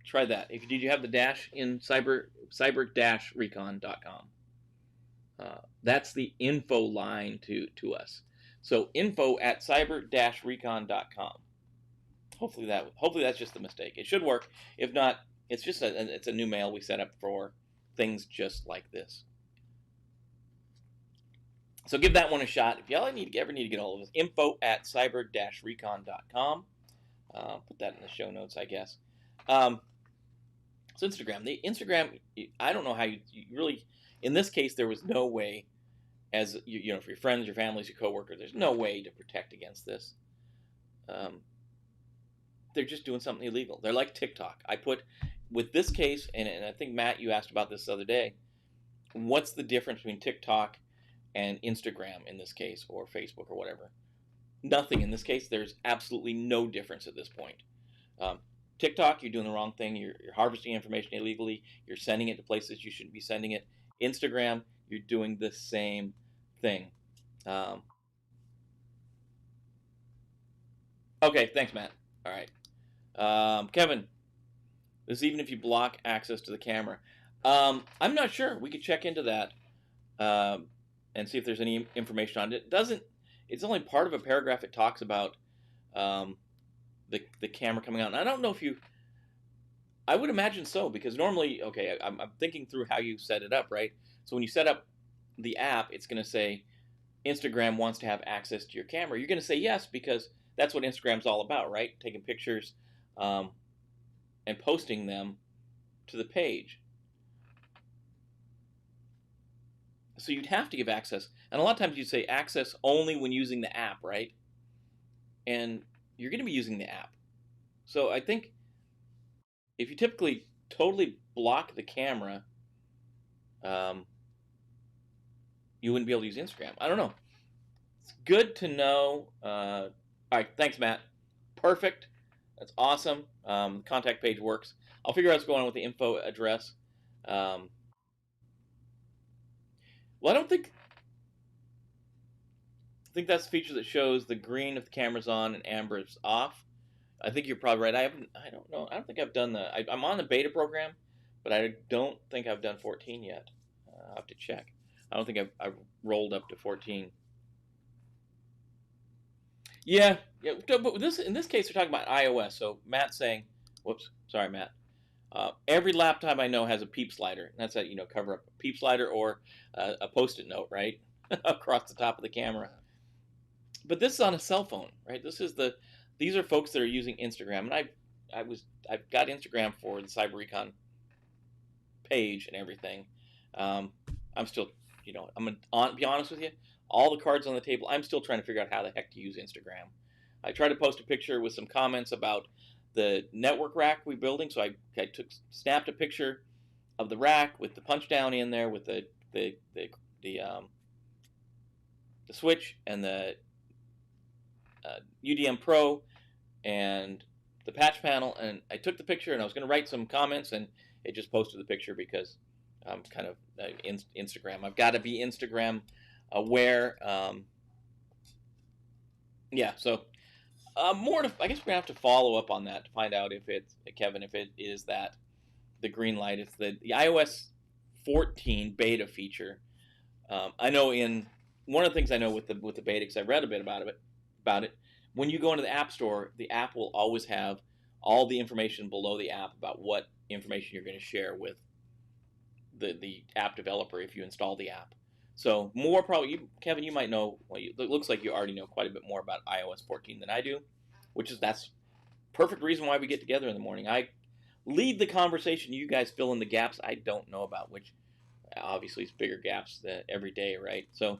Try that. Did you have the dash in cyber-recon.com? That's the info line to us. So info at cyber-recon.com. Hopefully that's just a mistake. It should work. If not, it's a new mail we set up for things just like this. So give that one a shot. If y'all ever need to get hold of us, info at cyber-recon.com. Put that in the show notes, I guess. So Instagram, I don't know how you really, in this case, there was no way, as for your friends, your families, your coworkers, there's no way to protect against this. They're just doing something illegal. They're like TikTok. With this case, and I think, Matt, you asked about this the other day, what's the difference between TikTok and Instagram in this case, or Facebook, or whatever? Nothing in this case. There's absolutely no difference at this point. TikTok, you're doing the wrong thing. You're harvesting information illegally. You're sending it to places you shouldn't be sending it. Instagram, you're doing the same thing. Okay, thanks, Matt. All right. Kevin, this is even if you block access to the camera. I'm not sure. We could check into that and see if there's any information on it. It's only part of a paragraph. It talks about the camera coming out. And I don't know if I would imagine so, because normally, okay, I'm thinking through how you set it up, right? So when you set up the app, it's going to say Instagram wants to have access to your camera. You're going to say yes, because that's what Instagram's all about, right? Taking pictures and posting them to the page. So you'd have to give access. And a lot of times you'd say access only when using the app, right? And you're going to be using the app. So I think if you typically totally block the camera, you wouldn't be able to use Instagram. I don't know. It's good to know. All right, thanks, Matt. Perfect. That's awesome. The contact page works. I'll figure out what's going on with the info address. Well, I think that's the feature that shows the green if the camera's on and amber is off. I think you're probably right. I don't know. I don't think I've done I'm on the beta program, but I don't think I've done 14 yet. I'll have to check. I don't think I've rolled up to 14. Yeah. But in this case, we're talking about iOS. So Matt's saying, whoops, sorry, Matt. Every laptop I know has a peep slider. That's a cover up a peep slider or a post-it note, right, across the top of the camera. But this is on a cell phone, right? These are folks that are using Instagram, and I've got Instagram for the Cyber-Recon page and everything. I'm still, I'm gonna be honest with you. All the cards on the table, I'm still trying to figure out how the heck to use Instagram. I tried to post a picture with some comments about the network rack we're building, so I snapped a picture of the rack with the punch down in there with the switch and the UDM Pro and the patch panel, and I took the picture and I was going to write some comments, and it just posted the picture because I'm kind of Instagram. I've got to be Instagram aware. Yeah, so I guess we're going to have to follow up on that to find out if it's, Kevin, if it is that the green light. It's the iOS 14 beta feature. I know one of the things I know with the beta, because I read a bit about it, when you go into the App Store, the app will always have all the information below the app about what information you're going to share with the app developer if you install the app. So more probably, Kevin, you might know, it looks like you already know quite a bit more about iOS 14 than I do, that's perfect reason why we get together in the morning. I lead the conversation, you guys fill in the gaps I don't know about, which obviously is bigger gaps every day, right? So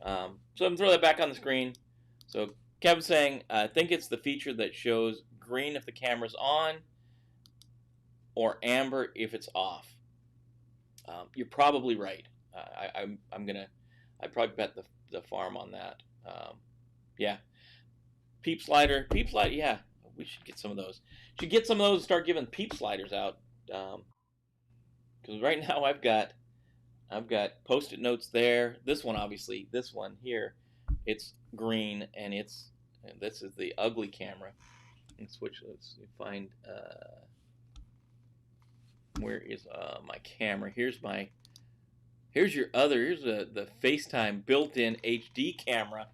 I'm going to throw that back on the screen. So Kevin's saying, I think it's the feature that shows green if the camera's on or amber if it's off. You're probably right. I'd probably bet the farm on that. Yeah. Peep slider, yeah. We should get some of those. Should get some of those and start giving peep sliders out. Because right now I've got post-it notes there. This one, obviously, this one here, it's green, and this is the ugly camera. Let's find, where is my camera? Here's the FaceTime built-in HD camera.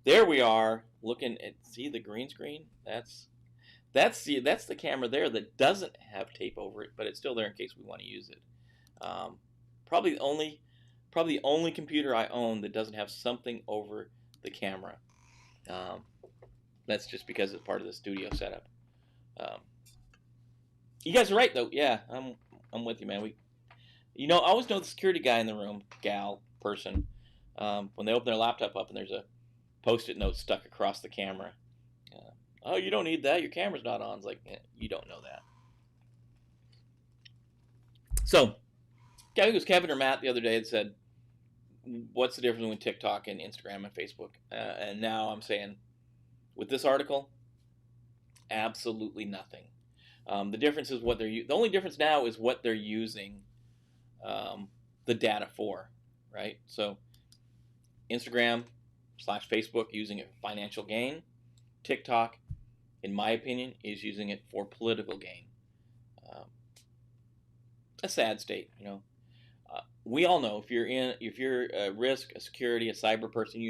There we are, looking at, see the green screen? That's the camera there that doesn't have tape over it, but it's still there in case we want to use it. Probably the only computer I own that doesn't have something over the camera. That's just because it's part of the studio setup. You guys are right, though. Yeah, I'm with you, man. I always know the security guy in the room, gal, person, when they open their laptop up and there's a post-it note stuck across the camera. Oh, you don't need that. Your camera's not on. It's like, you don't know that. So, I think it was Kevin or Matt the other day that said, what's the difference between TikTok and Instagram and Facebook? And now I'm saying, with this article, absolutely nothing. The difference is the only difference now is what they're using the data for, right? So Instagram / Facebook using it for financial gain. TikTok, in my opinion, is using it for political gain. A sad state, we all know if you're a risk, a security, a cyber person,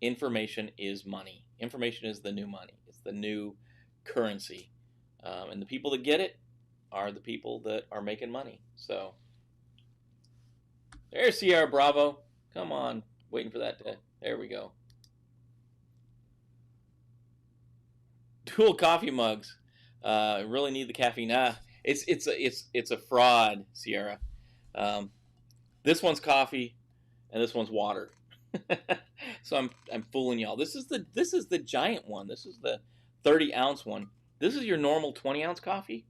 information is money. Information is the new money. It's the new currency. And the people that get it are the people that are making money. So there's Sierra Bravo. Come on, waiting for that there we go. Dual coffee mugs. Really need the caffeine. Nah, it's a fraud, Sierra. This one's coffee, and this one's water. So I'm fooling y'all. This is the giant one. This is the 30-ounce one. This is your normal 20-ounce coffee.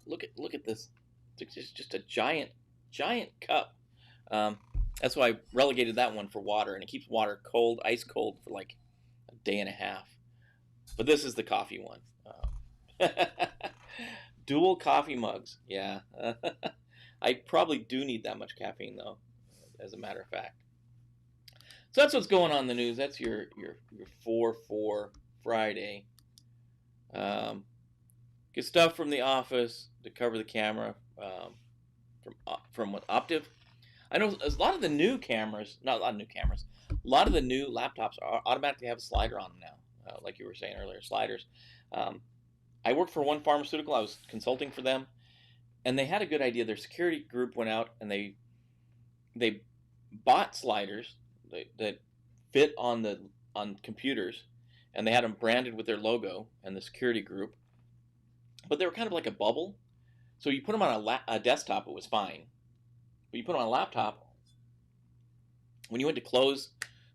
Look at this. It's just a giant cup. That's why I relegated that one for water, and it keeps water cold, ice cold, for like a day and a half. But this is the coffee one. Dual coffee mugs. Yeah. I probably do need that much caffeine, though. as a matter of fact. So that's what's going on in the news. That's your 4/4 Friday. Get stuff from the office to cover the camera from what Optiv. I know a lot of the new cameras, not a lot of new cameras, a lot of the new laptops automatically have a slider on them now, like you were saying earlier, sliders. I worked for one pharmaceutical. I was consulting for them, and they had a good idea. Their security group went out and they bought sliders that fit on computers, and they had them branded with their logo and the security group. But they were kind of like a bubble. So you put them on a desktop, it was fine. But you put them on a laptop, when you went to close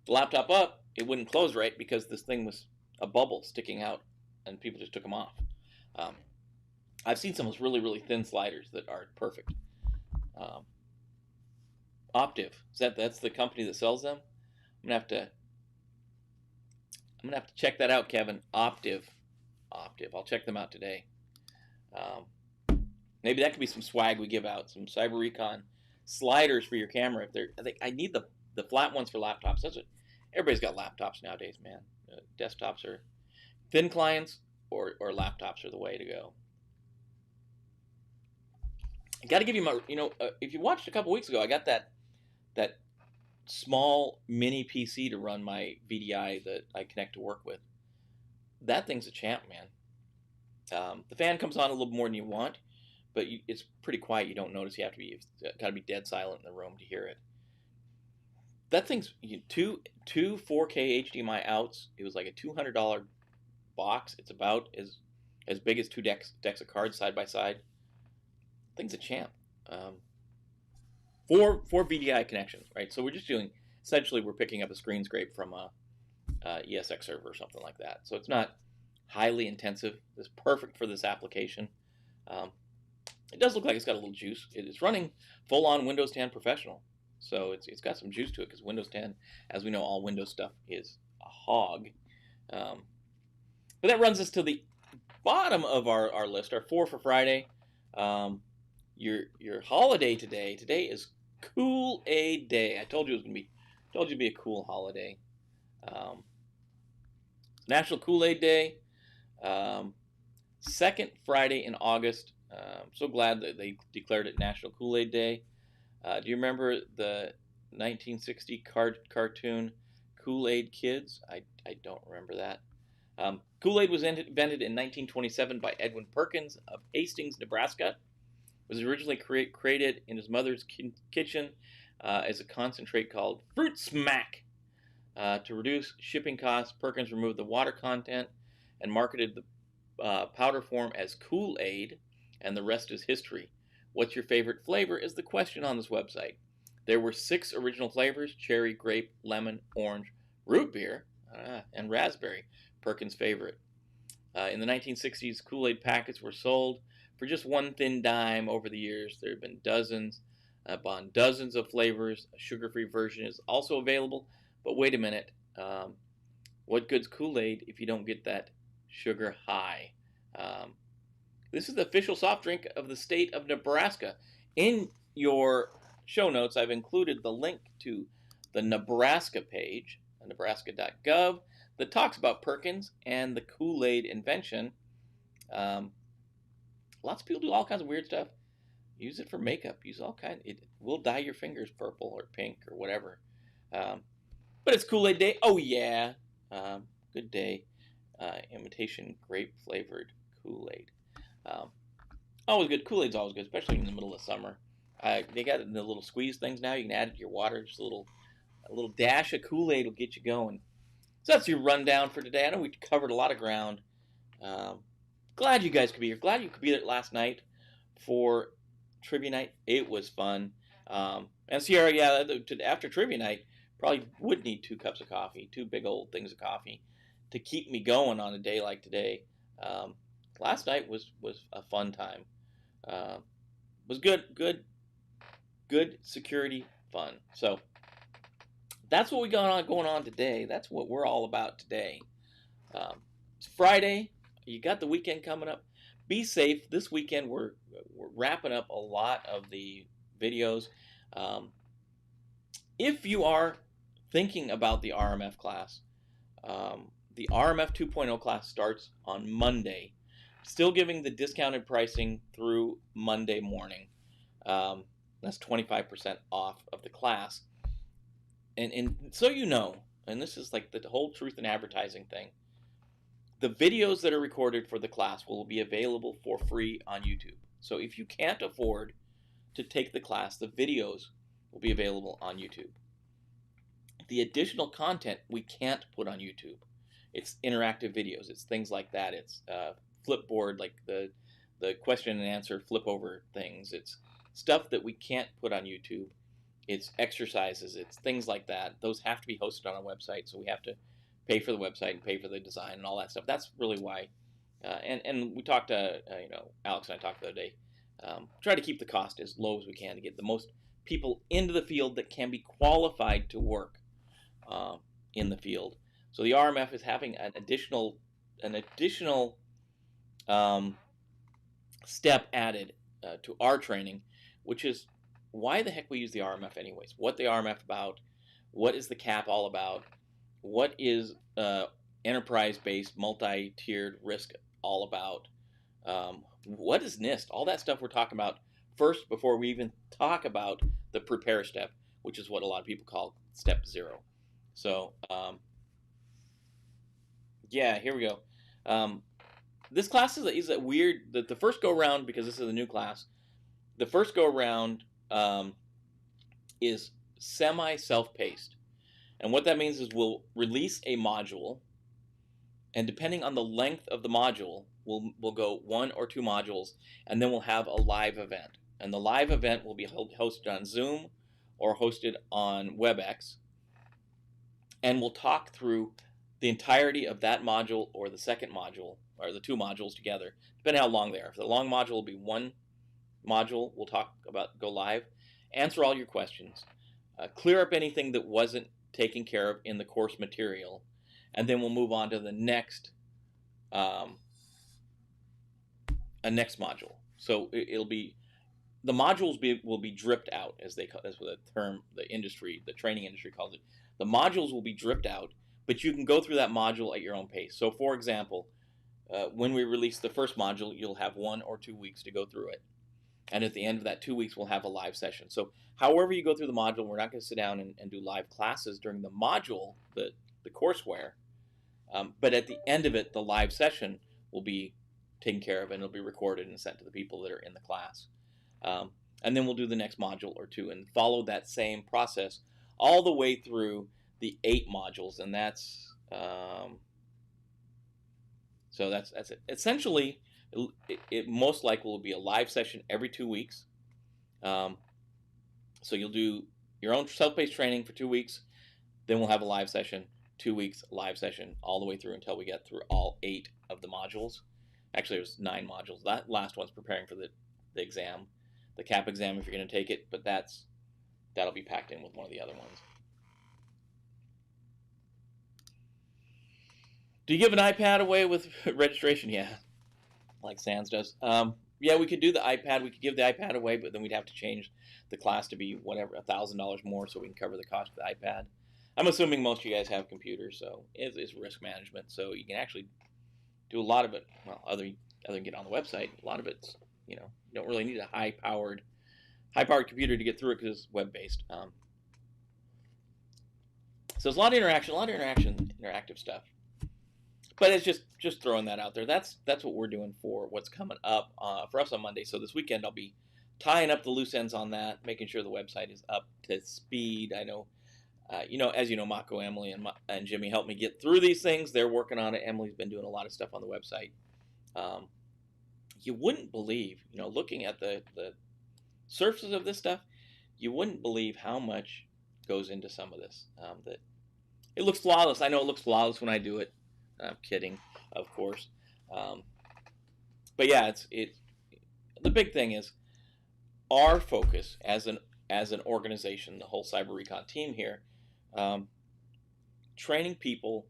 the laptop up, it wouldn't close right because this thing was a bubble sticking out, and people just took them off. I've seen some of those really, really thin sliders that are perfect. Optiv, that's the company that sells them? I'm gonna have to check that out, Kevin. Optiv. I'll check them out today. Maybe that could be some swag we give out, some Cyber-Recon sliders for your camera. I need the flat ones for laptops. That's what everybody's got. Laptops nowadays, man. Desktops are thin clients or laptops are the way to go. I got to give you my, if you watched a couple weeks ago, I got that small mini PC to run my VDI that I connect to work with. That thing's a champ, man. The fan comes on a little more than you want, but it's pretty quiet. You don't notice. Got to be dead silent in the room to hear it. That thing's two 4K HDMI outs. It was like a $200 box. It's about as big as two decks of cards side by side. Thing's a champ. Four VDI connections, right? So we're just doing, essentially we're picking up a screen scrape from a ESX server or something like that. So it's not highly intensive. It's perfect for this application. It does look like it's got a little juice. It's running full-on Windows 10 Professional. So it's got some juice to it because Windows 10, as we know, all Windows stuff is a hog. But that runs us to the bottom of our list, our 4 for Friday. Your holiday today. Today is Kool-Aid Day. I told you it was gonna be a cool holiday. National Kool-Aid Day. Second Friday in August. I'm so glad that they declared it National Kool-Aid Day. Do you remember the 1960 cartoon Kool-Aid Kids? I don't remember that. Kool-Aid was invented in 1927 by Edwin Perkins of Hastings, Nebraska. It was originally created in his mother's kitchen as a concentrate called Fruit Smack. To reduce shipping costs, Perkins removed the water content and marketed the powder form as Kool-Aid, and the rest is history. What's your favorite flavor is the question on this website. There were 6 original flavors: cherry, grape, lemon, orange, root beer, and raspberry, Perkins' favorite. In the 1960s, Kool-Aid packets were sold for just 1 thin dime. Over the years, there have been dozens upon dozens of flavors. A sugar-free version is also available. But wait a minute. What good's Kool-Aid if you don't get that sugar high? This is the official soft drink of the state of Nebraska. In your show notes, I've included the link to the Nebraska page, nebraska.gov, that talks about Perkins and the Kool-Aid invention. Lots of people do all kinds of weird stuff. Use it for makeup. Use all kinds. It will dye your fingers purple or pink or whatever. But it's Kool-Aid Day. Oh, yeah. Good day. Imitation grape flavored Kool-Aid. Always good. Kool-Aid's always good, especially in the middle of summer. They got the little squeeze things now. You can add it to your water. Just a little dash of Kool-Aid will get you going. So that's your rundown for today. I know we covered a lot of ground. Glad you guys could be here. Glad you could be there last night for trivia night. It was fun. And Sierra, yeah, after trivia night, probably would need 2 cups of coffee, 2 big old things of coffee to keep me going on a day like today. Last night was a fun time. Was good security fun. So that's what we got going on today. That's what we're all about today. It's Friday. You got the weekend coming up. Be safe. This weekend we're wrapping up a lot of the videos. If you are thinking about the RMF class, the RMF 2.0 class starts on Monday, still giving the discounted pricing through Monday morning. That's 25% off of the class. And so you know, and this is like the whole truth in advertising thing, the videos that are recorded for the class will be available for free on YouTube. So if you can't afford to take the class, the videos will be available on YouTube. The additional content we can't put on YouTube. It's interactive videos. It's things like that. It's Flipboard, like the question and answer flip over things. It's stuff that we can't put on YouTube. It's exercises. It's things like that. Those have to be hosted on a website, so we have to pay for the website and pay for the design and all that stuff. That's really why. And we talked to Alex and I talked the other day. Try to keep the cost as low as we can to get the most people into the field that can be qualified to work in the field. So the RMF is having an additional step added to our training, which is why the heck we use the RMF anyways. What the RMF about? What is the CAP all about? What is enterprise-based multi-tiered risk all about? What is NIST? All that stuff we're talking about first before we even talk about the prepare step, which is what a lot of people call step 0. So yeah, here we go. This class is a weird, the first go round, because this is a new class, the first go round is semi self-paced. And what that means is we'll release a module, and depending on the length of the module, we'll go 1 or 2 modules, and then we'll have a live event. And the live event will be hosted on Zoom or hosted on WebEx, and we'll talk through the entirety of that module or the second module, or the 2 modules together, depending on how long they are. If the long module will be 1 module, we'll talk about, go live, answer all your questions, clear up anything that wasn't taken care of in the course material, and then we'll move on to the next next module. So it'll be, the modules will be dripped out, as the term the training industry calls it. The modules will be dripped out, but you can go through that module at your own pace. So for example, when we release the first module, you'll have 1 or 2 weeks to go through it. And at the end of that 2 weeks, we'll have a live session. So however you go through the module, we're not going to sit down and do live classes during the module, the courseware. But at the end of it, the live session will be taken care of, and it'll be recorded and sent to the people that are in the class. And then we'll do the next module or 2 and follow that same process all the way through the 8 modules. And that's so that's it. Essentially, it most likely will be a live session every 2 weeks. So you'll do your own self-paced training for 2 weeks, then we'll have a live session, 2 weeks live session, all the way through until we get through all 8 of the modules. Actually, there's 9 modules. That last one's preparing for the exam, the CAP exam if you're going to take it, but that'll be packed in with one of the other ones. Do you give an iPad away with registration? Yeah, like Sands does. Yeah, we could do the iPad. We could give the iPad away, but then we'd have to change the class to be whatever, $1,000 more, so we can cover the cost of the iPad. I'm assuming most of you guys have computers, so it's risk management. So you can actually do a lot of it. Well, other than get on the website, a lot of it's, you don't really need a high-powered computer to get through it because it's web-based. So there's a lot of interaction, interactive stuff. But it's just throwing that out there. That's what we're doing for what's coming up for us on Monday. So this weekend I'll be tying up the loose ends on that, making sure the website is up to speed. I know, as you know, Mako, Emily, and Jimmy helped me get through these things. They're working on it. Emily's been doing a lot of stuff on the website. You wouldn't believe, looking at the surfaces of this stuff, you wouldn't believe how much goes into some of this. That it looks flawless. I know it looks flawless when I do it. I'm kidding, of course. But yeah, it's the big thing is our focus as an organization, the whole Cyber-Recon team here, training people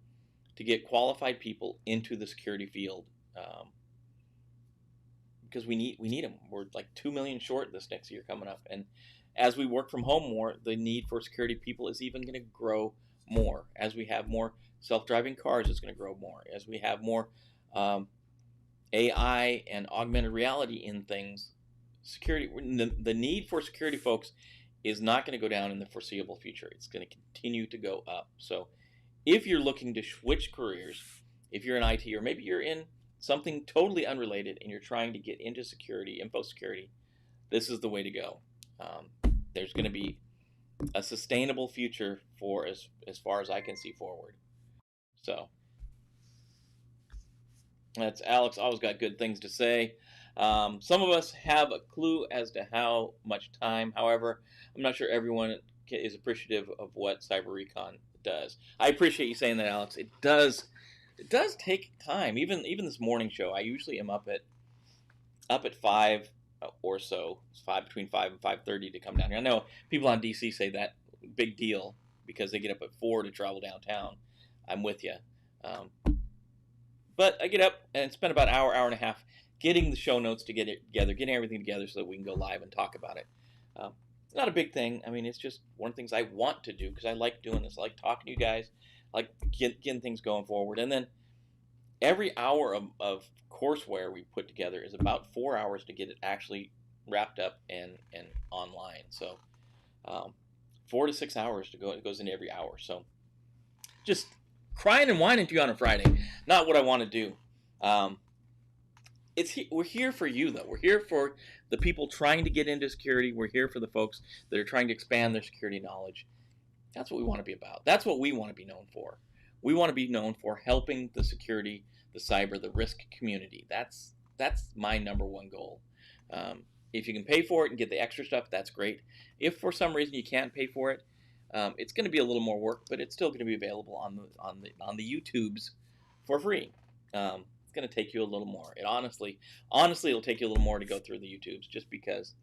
to get qualified people into the security field, because we need them. We're like 2 million short this next year coming up, and as we work from home more, the need for security people is even going to grow more. As we have more self-driving cars, it's going to grow more. As we have more AI and augmented reality in things, security, the need for security folks is not going to go down in the foreseeable future. It's going to continue to go up. So if you're looking to switch careers, if you're in IT, or maybe you're in something totally unrelated and you're trying to get into security, info security, this is the way to go. There's going to be a sustainable future for as far as I can see forward. So that's Alex. Always got good things to say. Some of us have a clue as to how much time. However, I'm not sure everyone is appreciative of what Cyber-Recon does. I appreciate you saying that, Alex. It does take time. Even this morning show, I usually am up at 5 or so. It's between 5 and 5:30 to come down here. I know people on DC say that big deal because they get up at 4 to travel downtown. I'm with you. But I get up and spend about an hour and a half getting the show notes to get it together, getting everything together so that we can go live and talk about it. It's not a big thing. I mean, it's just one of the things I want to do because I like doing this. I like talking to you guys. I like getting things going forward. And then every hour of courseware we put together is about 4 hours to get it actually wrapped up and online. So 4 to 6 hours to go. It goes into every hour. So just crying and whining to you on a Friday. Not what I want to do. We're here for you, though. We're here for the people trying to get into security. We're here for the folks that are trying to expand their security knowledge. That's what we want to be about. That's what we want to be known for. We want to be known for helping the security, the cyber, the risk community. That's my number one goal. If you can pay for it and get the extra stuff, that's great. If for some reason you can't pay for it, it's going to be a little more work, but it's still going to be available on the YouTubes for free. It's going to take you a little more. Honestly, it'll take you a little more to go through the YouTubes just because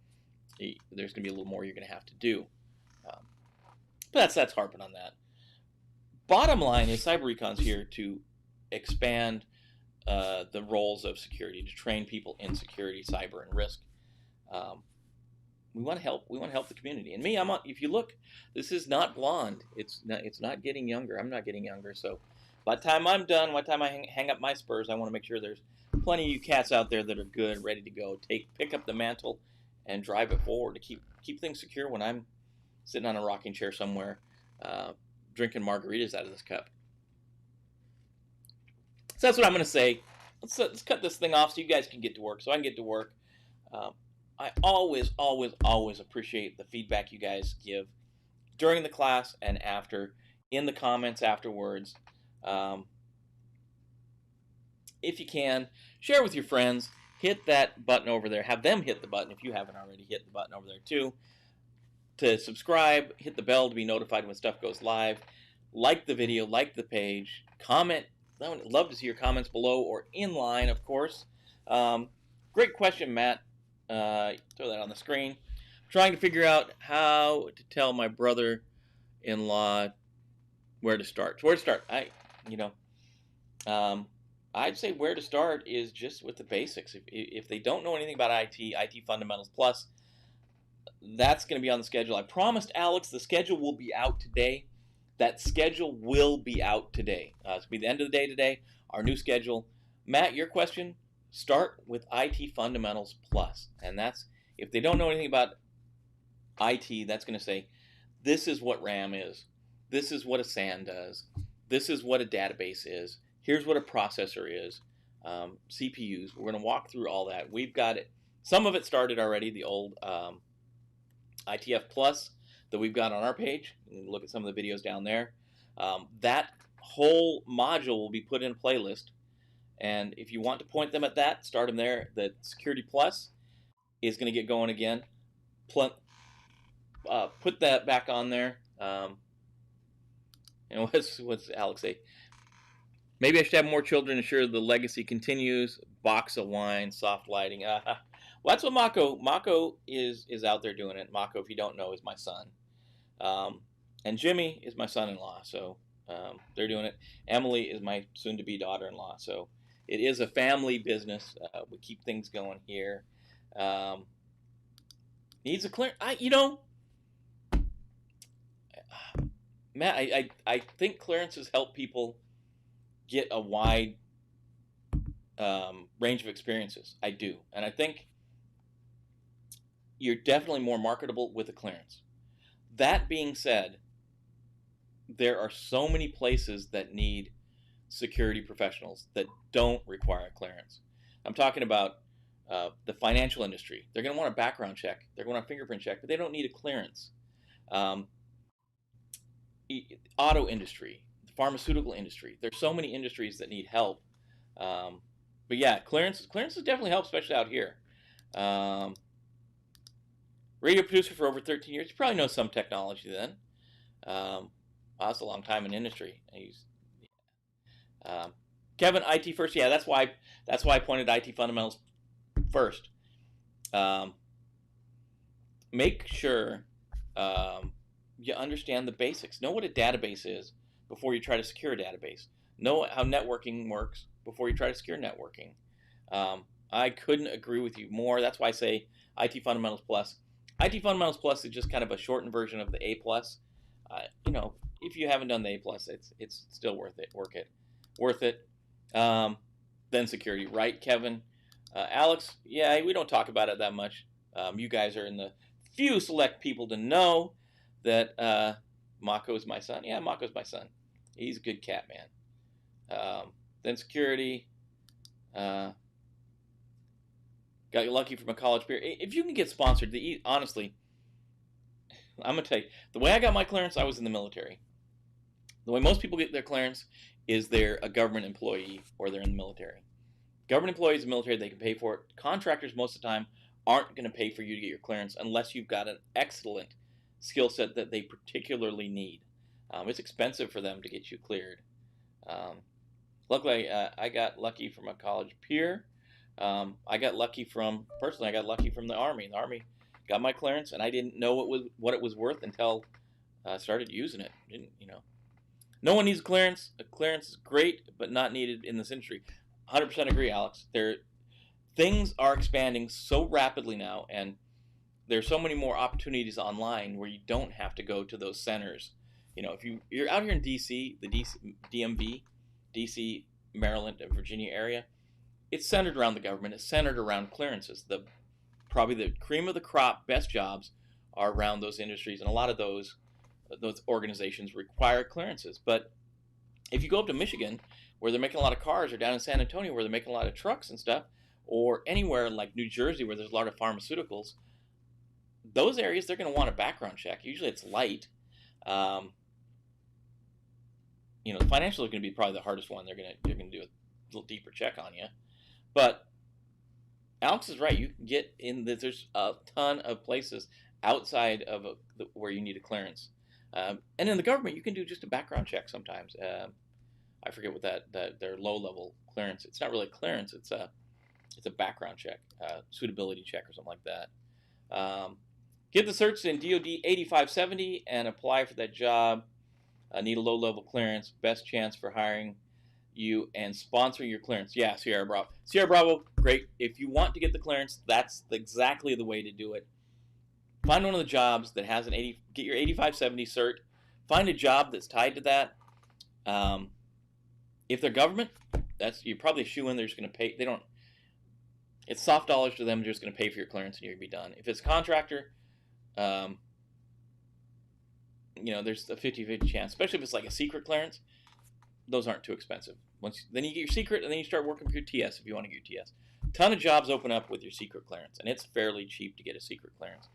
there's going to be a little more you're going to have to do. But that's harping on that. Bottom line is Cyber-Recon's here to expand the roles of security, to train people in security, cyber, and risk. We want to help. We want to help the community. And me, if you look, this is not blonde. It's not getting younger. I'm not getting younger. So by the time I'm done, by the time I hang up my spurs, I want to make sure there's plenty of you cats out there that are good, ready to go. Pick up the mantle and drive it forward to keep things secure when I'm sitting on a rocking chair somewhere, drinking margaritas out of this cup. So that's what I'm going to say. Let's cut this thing off so you guys can get to work, so I can get to work. I always appreciate the feedback you guys give during the class and after, in the comments afterwards. If you can, share with your friends. Hit that button over there. Have them hit the button if you haven't already. Hit the button over there too. To subscribe, hit the bell to be notified when stuff goes live. Like the video, like the page, comment. I would love to see your comments below or in line, of course. Great question, Matt. Throw that on the screen. I'm trying to figure out how to tell my brother-in-law where to start. I'd say where to start is just with the basics. If they don't know anything about IT Fundamentals Plus, that's going to be on the schedule. I promised Alex the schedule will be out today. That schedule will be out today. It's going to be the end of the day today, our new schedule. Matt, your question? Start with IT Fundamentals Plus. And that's, if they don't know anything about IT, that's going to say, this is what RAM is. This is what a SAN does. This is what a database is. Here's what a processor is. CPUs. We're going to walk through all that. We've got it. Some of it started already, the old ITF Plus that we've got on our page. You can look at some of the videos down there. That whole module will be put in a playlist. And if you want to point them at that, start them there. The Security Plus is going to get going again. Put that back on there. And what's Alex say? Maybe I should have more children, ensure the legacy continues. Box of wine, soft lighting. Well, that's what Mako is out there doing it. Mako, if you don't know, is my son. And Jimmy is my son-in-law. So they're doing it. Emily is my soon-to-be daughter-in-law. So it is a family business. We keep things going here. Needs a clear. Matt, I think clearances help people get a wide range of experiences. I do. And I think you're definitely more marketable with a clearance. That being said, there are so many places that need security professionals that don't require a clearance. I'm talking about the financial industry. They're going to want a background check. They're going to want a fingerprint check, but they don't need a clearance. Um, Auto industry, the pharmaceutical industry. There's so many industries that need help. But yeah, clearances definitely help, especially out here. Radio producer for over 13 years. You probably know some technology then. That's a long time in industry. Kevin, IT first. Yeah, that's why I pointed IT fundamentals first. Make sure you understand the basics. Know what a database is before you try to secure a database. Know how networking works before you try to secure networking. I couldn't agree with you more. That's why I say IT Fundamentals Plus. IT Fundamentals Plus is just kind of a shortened version of the A Plus. If you haven't done the A Plus, it's still worth it. Then security, right, Kevin? Alex, yeah, we don't talk about it that much. You guys are in the few select people to know that Mako is my son. Yeah, Mako's my son. He's a good cat, man. Then security. Got lucky from a college peer. If you can get sponsored, honestly, I'm going to tell you, the way I got my clearance, I was in the military. The way most people get their clearance is they're a government employee or they're in the military. Government employees in the military, they can pay for it. Contractors, most of the time, aren't going to pay for you to get your clearance unless you've got an excellent skill set that they particularly need. It's expensive for them to get you cleared. Luckily, I got lucky from a college peer. I got lucky from the Army. The Army got my clearance, and I didn't know what it was worth until I started using it. No one needs a clearance. A clearance is great, but not needed in this industry. 100% agree, Alex. Things are expanding so rapidly now, and there's so many more opportunities online where you don't have to go to those centers. If you're out here in DC, the DMV, DC, Maryland, and Virginia area, it's centered around the government. It's centered around clearances. Probably the cream of the crop, best jobs are around those industries, and a lot of those organizations require clearances. But if you go up to Michigan, where they're making a lot of cars, or down in San Antonio, where they're making a lot of trucks and stuff, or anywhere like New Jersey, where there's a lot of pharmaceuticals, those areas, they're going to want a background check. Usually it's light. The financial is going to be probably the hardest one. They're going to do a little deeper check on you. But Alex is right. You can get in. There's a ton of places outside of where you need a clearance. And in the government, you can do just a background check sometimes. I forget what their low-level clearance. It's not really a clearance. It's a background check, suitability check, or something like that. Get the certs in DoD 8570 and apply for that job. Need a low-level clearance. Best chance for hiring you and sponsoring your clearance. Yeah, Sierra Bravo. Sierra Bravo, great. If you want to get the clearance, that's exactly the way to do it. Find one of the jobs that has get your 8570 cert. Find a job that's tied to that. If they're government, you're probably a shoe-in. They're just going to pay. It's soft dollars to them. They're just going to pay for your clearance and you're going to be done. If it's a contractor, there's a 50-50 chance, especially if it's like a secret clearance. Those aren't too expensive. Then you get your secret, and then you start working for your TS if you want to get your TS. Ton of jobs open up with your secret clearance, and it's fairly cheap to get a secret clearance.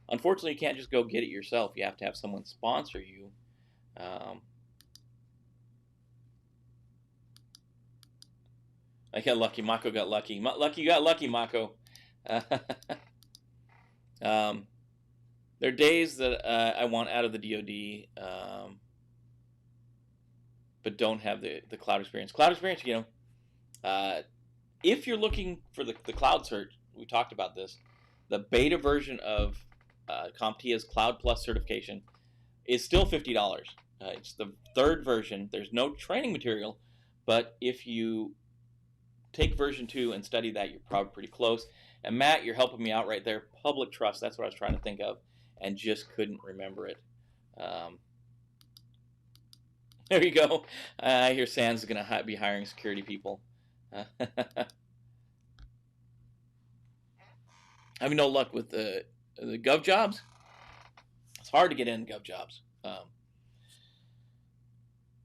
Unfortunately, you can't just go get it yourself. You have to have someone sponsor you. I got lucky. Mako got lucky. You got lucky, Mako. There are days that I want out of the DoD, but don't have the cloud experience. Cloud experience, if you're looking for the cloud cert, we talked about this. The beta version of CompTIA's Cloud Plus certification is still $50. It's the third version. There's no training material, but if you take version 2 and study that, you're probably pretty close. And Matt, you're helping me out right there. Public trust, that's what I was trying to think of, and just couldn't remember it. There you go. I hear Sans is going to be hiring security people. Having no luck with the gov jobs. It's hard to get in gov jobs.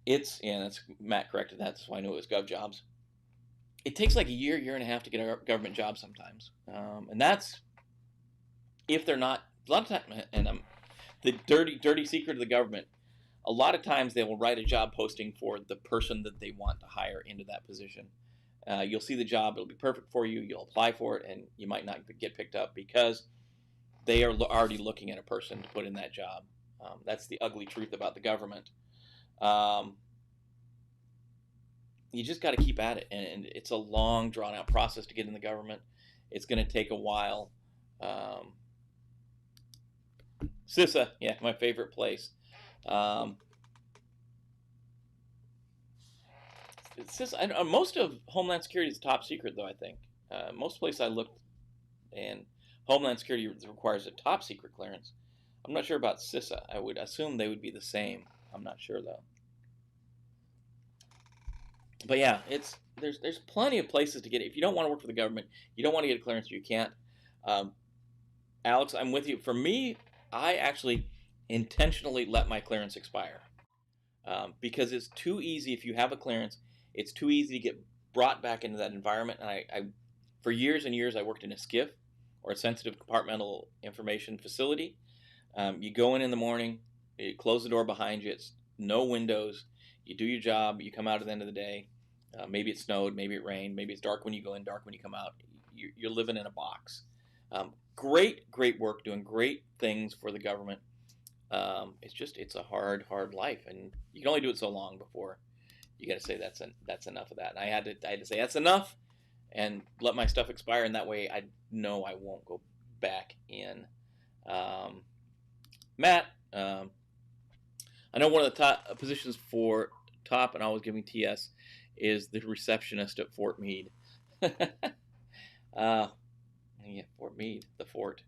That's Matt corrected that. That's why I knew it was gov jobs. It takes like a year and a half to get a government job sometimes, and that's if they're not. A lot of time, and the dirty secret of the government. A lot of times they will write a job posting for the person that they want to hire into that position. You'll see the job; it'll be perfect for you. You'll apply for it, and you might not get picked up because they are already looking at a person to put in that job. That's the ugly truth about the government. You just got to keep at it, and it's a long, drawn-out process to get in the government. It's going to take a while. CISA, yeah, my favorite place. CISA, most of Homeland Security is top secret, though, I think. Most places I looked, and Homeland Security requires a top secret clearance. I'm not sure about CISA. I would assume they would be the same. I'm not sure, though. But yeah, there's plenty of places to get it. If you don't want to work for the government, you don't want to get a clearance, you can't. Alex, I'm with you. For me, I actually intentionally let my clearance expire because it's too easy. If you have a clearance, it's too easy to get brought back into that environment. And I for years and years, I worked in a SCIF, or a sensitive compartmental information facility. You go in the morning, you close the door behind you. It's no windows. You do your job. You come out at the end of the day. Maybe it snowed, maybe it rained, maybe it's dark when you go in, dark when you come out. You're living in a box. Great work, doing great things for the government. It's a hard life, and you can only do it so long before you got to say that's enough of that. And I had to say that's enough, and let my stuff expire, and that way I know I won't go back in. Matt, I know one of the top positions for top, and always giving TS, is the receptionist at Fort Meade. Yeah, Fort Meade, the fort.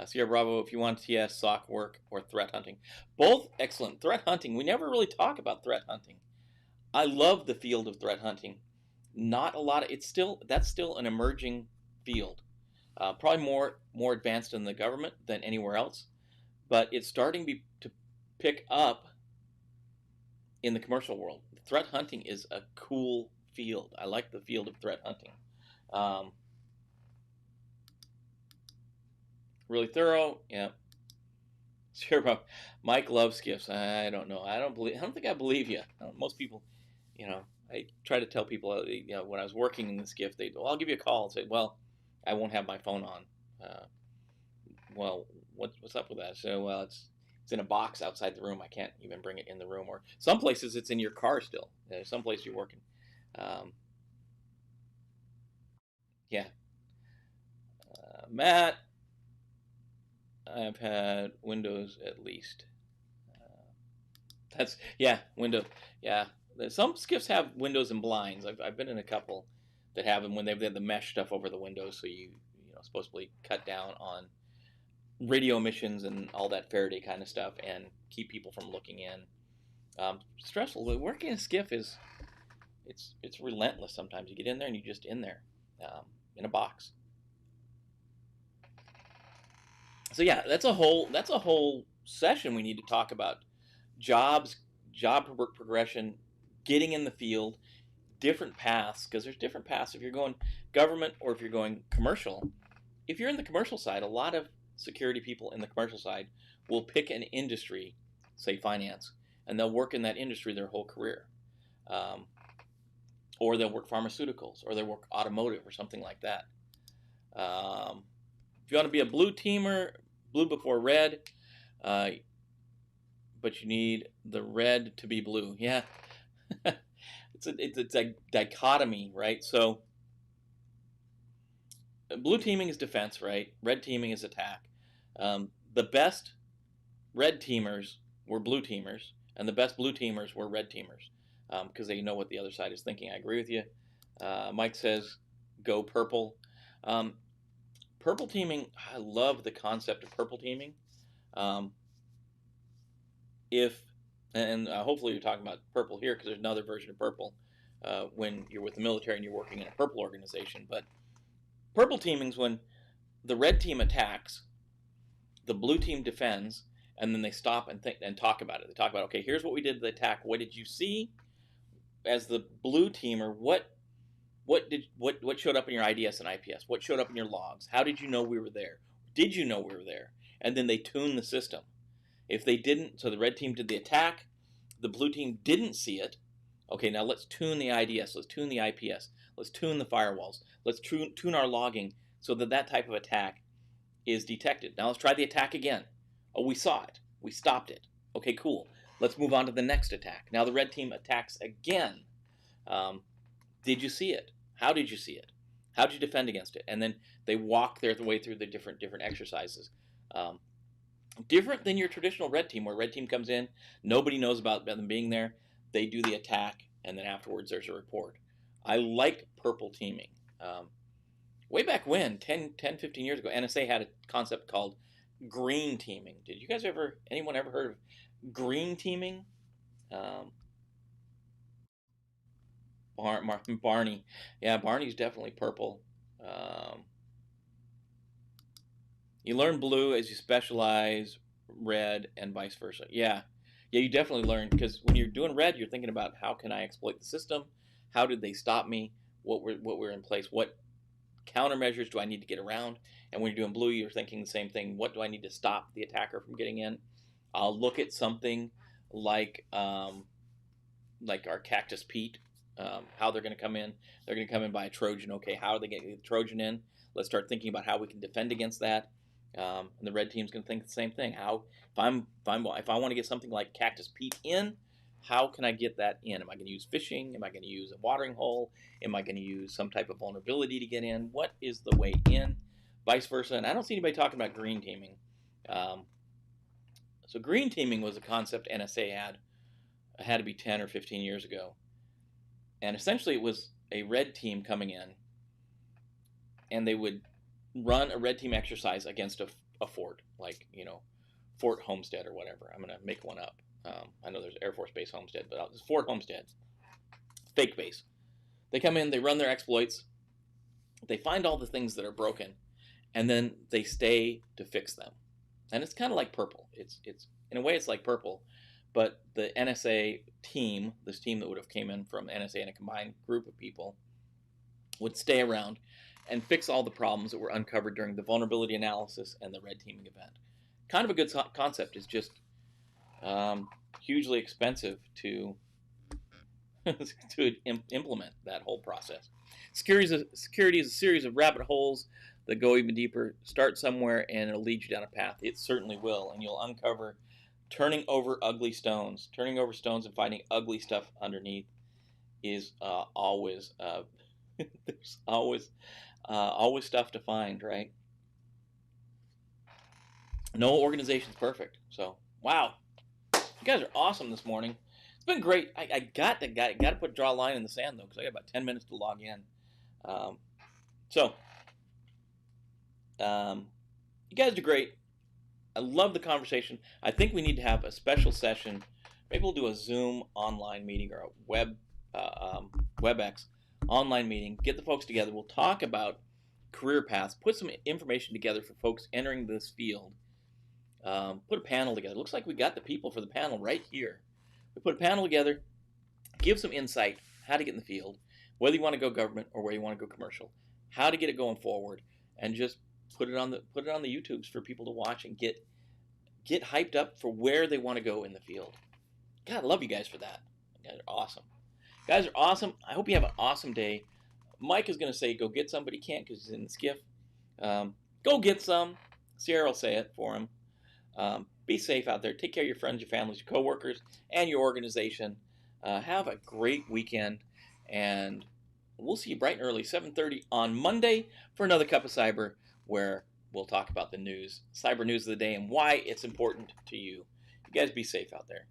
Sierra Bravo, if you want TS, SOC work, or threat hunting. Both excellent. Threat hunting, we never really talk about threat hunting. I love the field of threat hunting. Not a lot of, that's still an emerging field. Probably more advanced in the government than anywhere else. But it's starting to pick up in the commercial world. Threat hunting is a cool field. I like the field of threat hunting. Really thorough, yeah. Sure, Mike loves gifts. I don't know. I don't think I believe you. Most people, I try to tell people, when I was working in this gift, I'll give you a call and say, well, I won't have my phone on. Well, what's up with that? So, well, it's in a box outside the room. I can't even bring it in the room. Or some places it's in your car still. Some place you're working. Yeah. Matt, I've had Windows at least. Windows. Yeah. Some skiffs have windows and blinds. I've been in a couple that have them when they've had the mesh stuff over the windows, so you supposedly cut down on radio emissions and all that Faraday kind of stuff, and keep people from looking in. Stressful. Working in a skiff it's relentless. Sometimes you get in there and you're just in there, in a box. So yeah, that's a whole session we need to talk about job progression, getting in the field, different paths, because there's different paths if you're going government or if you're going commercial. If you're in the commercial side, a lot of security people in the commercial side will pick an industry, say finance, and they'll work in that industry their whole career. Or they'll work pharmaceuticals, or they'll work automotive or something like that. If you want to be a blue teamer, blue before red, but you need the red to be blue. Yeah. It's a dichotomy, right? So blue teaming is defense, right? Red teaming is attack. The best red teamers were blue teamers, and the best blue teamers were red teamers, because they know what the other side is thinking. I agree with you. Mike says, go purple. Purple teaming, I love the concept of purple teaming. If and hopefully you're talking about purple here, because there's another version of purple when you're with the military and you're working in a purple organization. But purple teaming is when the red team attacks, the blue team defends, and then they stop and think and talk about it. They talk about, okay, here's what we did to the attack. What did you see as the blue teamer? What showed up in your IDS and IPS? What showed up in your logs? How did you know we were there? Did you know we were there? And then they tune the system. If they didn't, so the red team did the attack, the blue team didn't see it. Okay, now let's tune the IDS, let's tune the IPS, let's tune the firewalls, let's tune our logging so that that type of attack is detected. Now let's try the attack again. Oh, we saw it. We stopped it. Okay, cool. Let's move on to the next attack. Now the red team attacks again. Did you see it? How did you see it? How did you defend against it? And then they walk their way through the different exercises. Different than your traditional red team, where red team comes in, nobody knows about them being there. They do the attack, and then afterwards there's a report. I like purple teaming. Way back when, 10, 15 years ago, NSA had a concept called green teaming. Did you guys anyone ever heard of green teaming? Barney. Yeah, Barney's definitely purple. You learn blue as you specialize red and vice versa. Yeah, you definitely learn, because when you're doing red, you're thinking about, how can I exploit the system? How did they stop me? What were in place? What countermeasures do I need to get around? And when you're doing blue, you're thinking the same thing. What do I need to stop the attacker from getting in? I'll look at something like our Cactus Pete, how they're going to come in. They're going to come in by a Trojan. Okay, how are they getting the Trojan in? Let's start thinking about how we can defend against that. And the red team's going to think the same thing. If I want to get something like Cactus Pete in, how can I get that in? Am I going to use phishing? Am I going to use a watering hole? Am I going to use some type of vulnerability to get in? What is the way in? Vice versa. And I don't see anybody talking about green teaming. So green teaming was a concept NSA had to be 10 or 15 years ago. And essentially it was a red team coming in, and they would run a red team exercise against a fort, like, Fort Homestead or whatever. I'm going to make one up. I know there's Air Force Base Homestead, but it's Fort Homestead. Fake base. They come in, they run their exploits, they find all the things that are broken, and then they stay to fix them. And it's kind of like purple. It's in a way it's like purple, but the NSA team, this team that would have came in from NSA and a combined group of people, would stay around and fix all the problems that were uncovered during the vulnerability analysis and the red teaming event. Kind of a good concept. It's just hugely expensive to implement that whole process. Security is a series of rabbit holes that go even deeper. Start somewhere and it'll lead you down a path. It certainly will, and you'll uncover turning over stones and finding ugly stuff underneath is always there's always stuff to find, right? No organization's perfect. So, wow, you guys are awesome this morning. It's been great. I got to draw a line in the sand though, because I got about 10 minutes to log in. You guys do great. I love the conversation. I think we need to have a special session. Maybe we'll do a Zoom online meeting or a WebEx online meeting. Get the folks together. We'll talk about career paths. Put some information together for folks entering this field. Put a panel together. Looks like we got the people for the panel right here. We put a panel together. Give some insight how to get in the field, whether you want to go government or whether you want to go commercial, how to get it going forward, and just put it on the YouTubes for people to watch and get hyped up for where they want to go in the field. God, I love you guys for that. You guys are awesome. You guys are awesome. I hope you have an awesome day. Mike is going to say go get some, but he can't because he's in the skiff. Go get some. Sierra will say it for him. Be safe out there. Take care of your friends, your families, your coworkers, and your organization. Have a great weekend, and we'll see you bright and early, 7:30 on Monday for another Cup of Cyber, where we'll talk about the news, cyber news of the day, and why it's important to you. You guys be safe out there.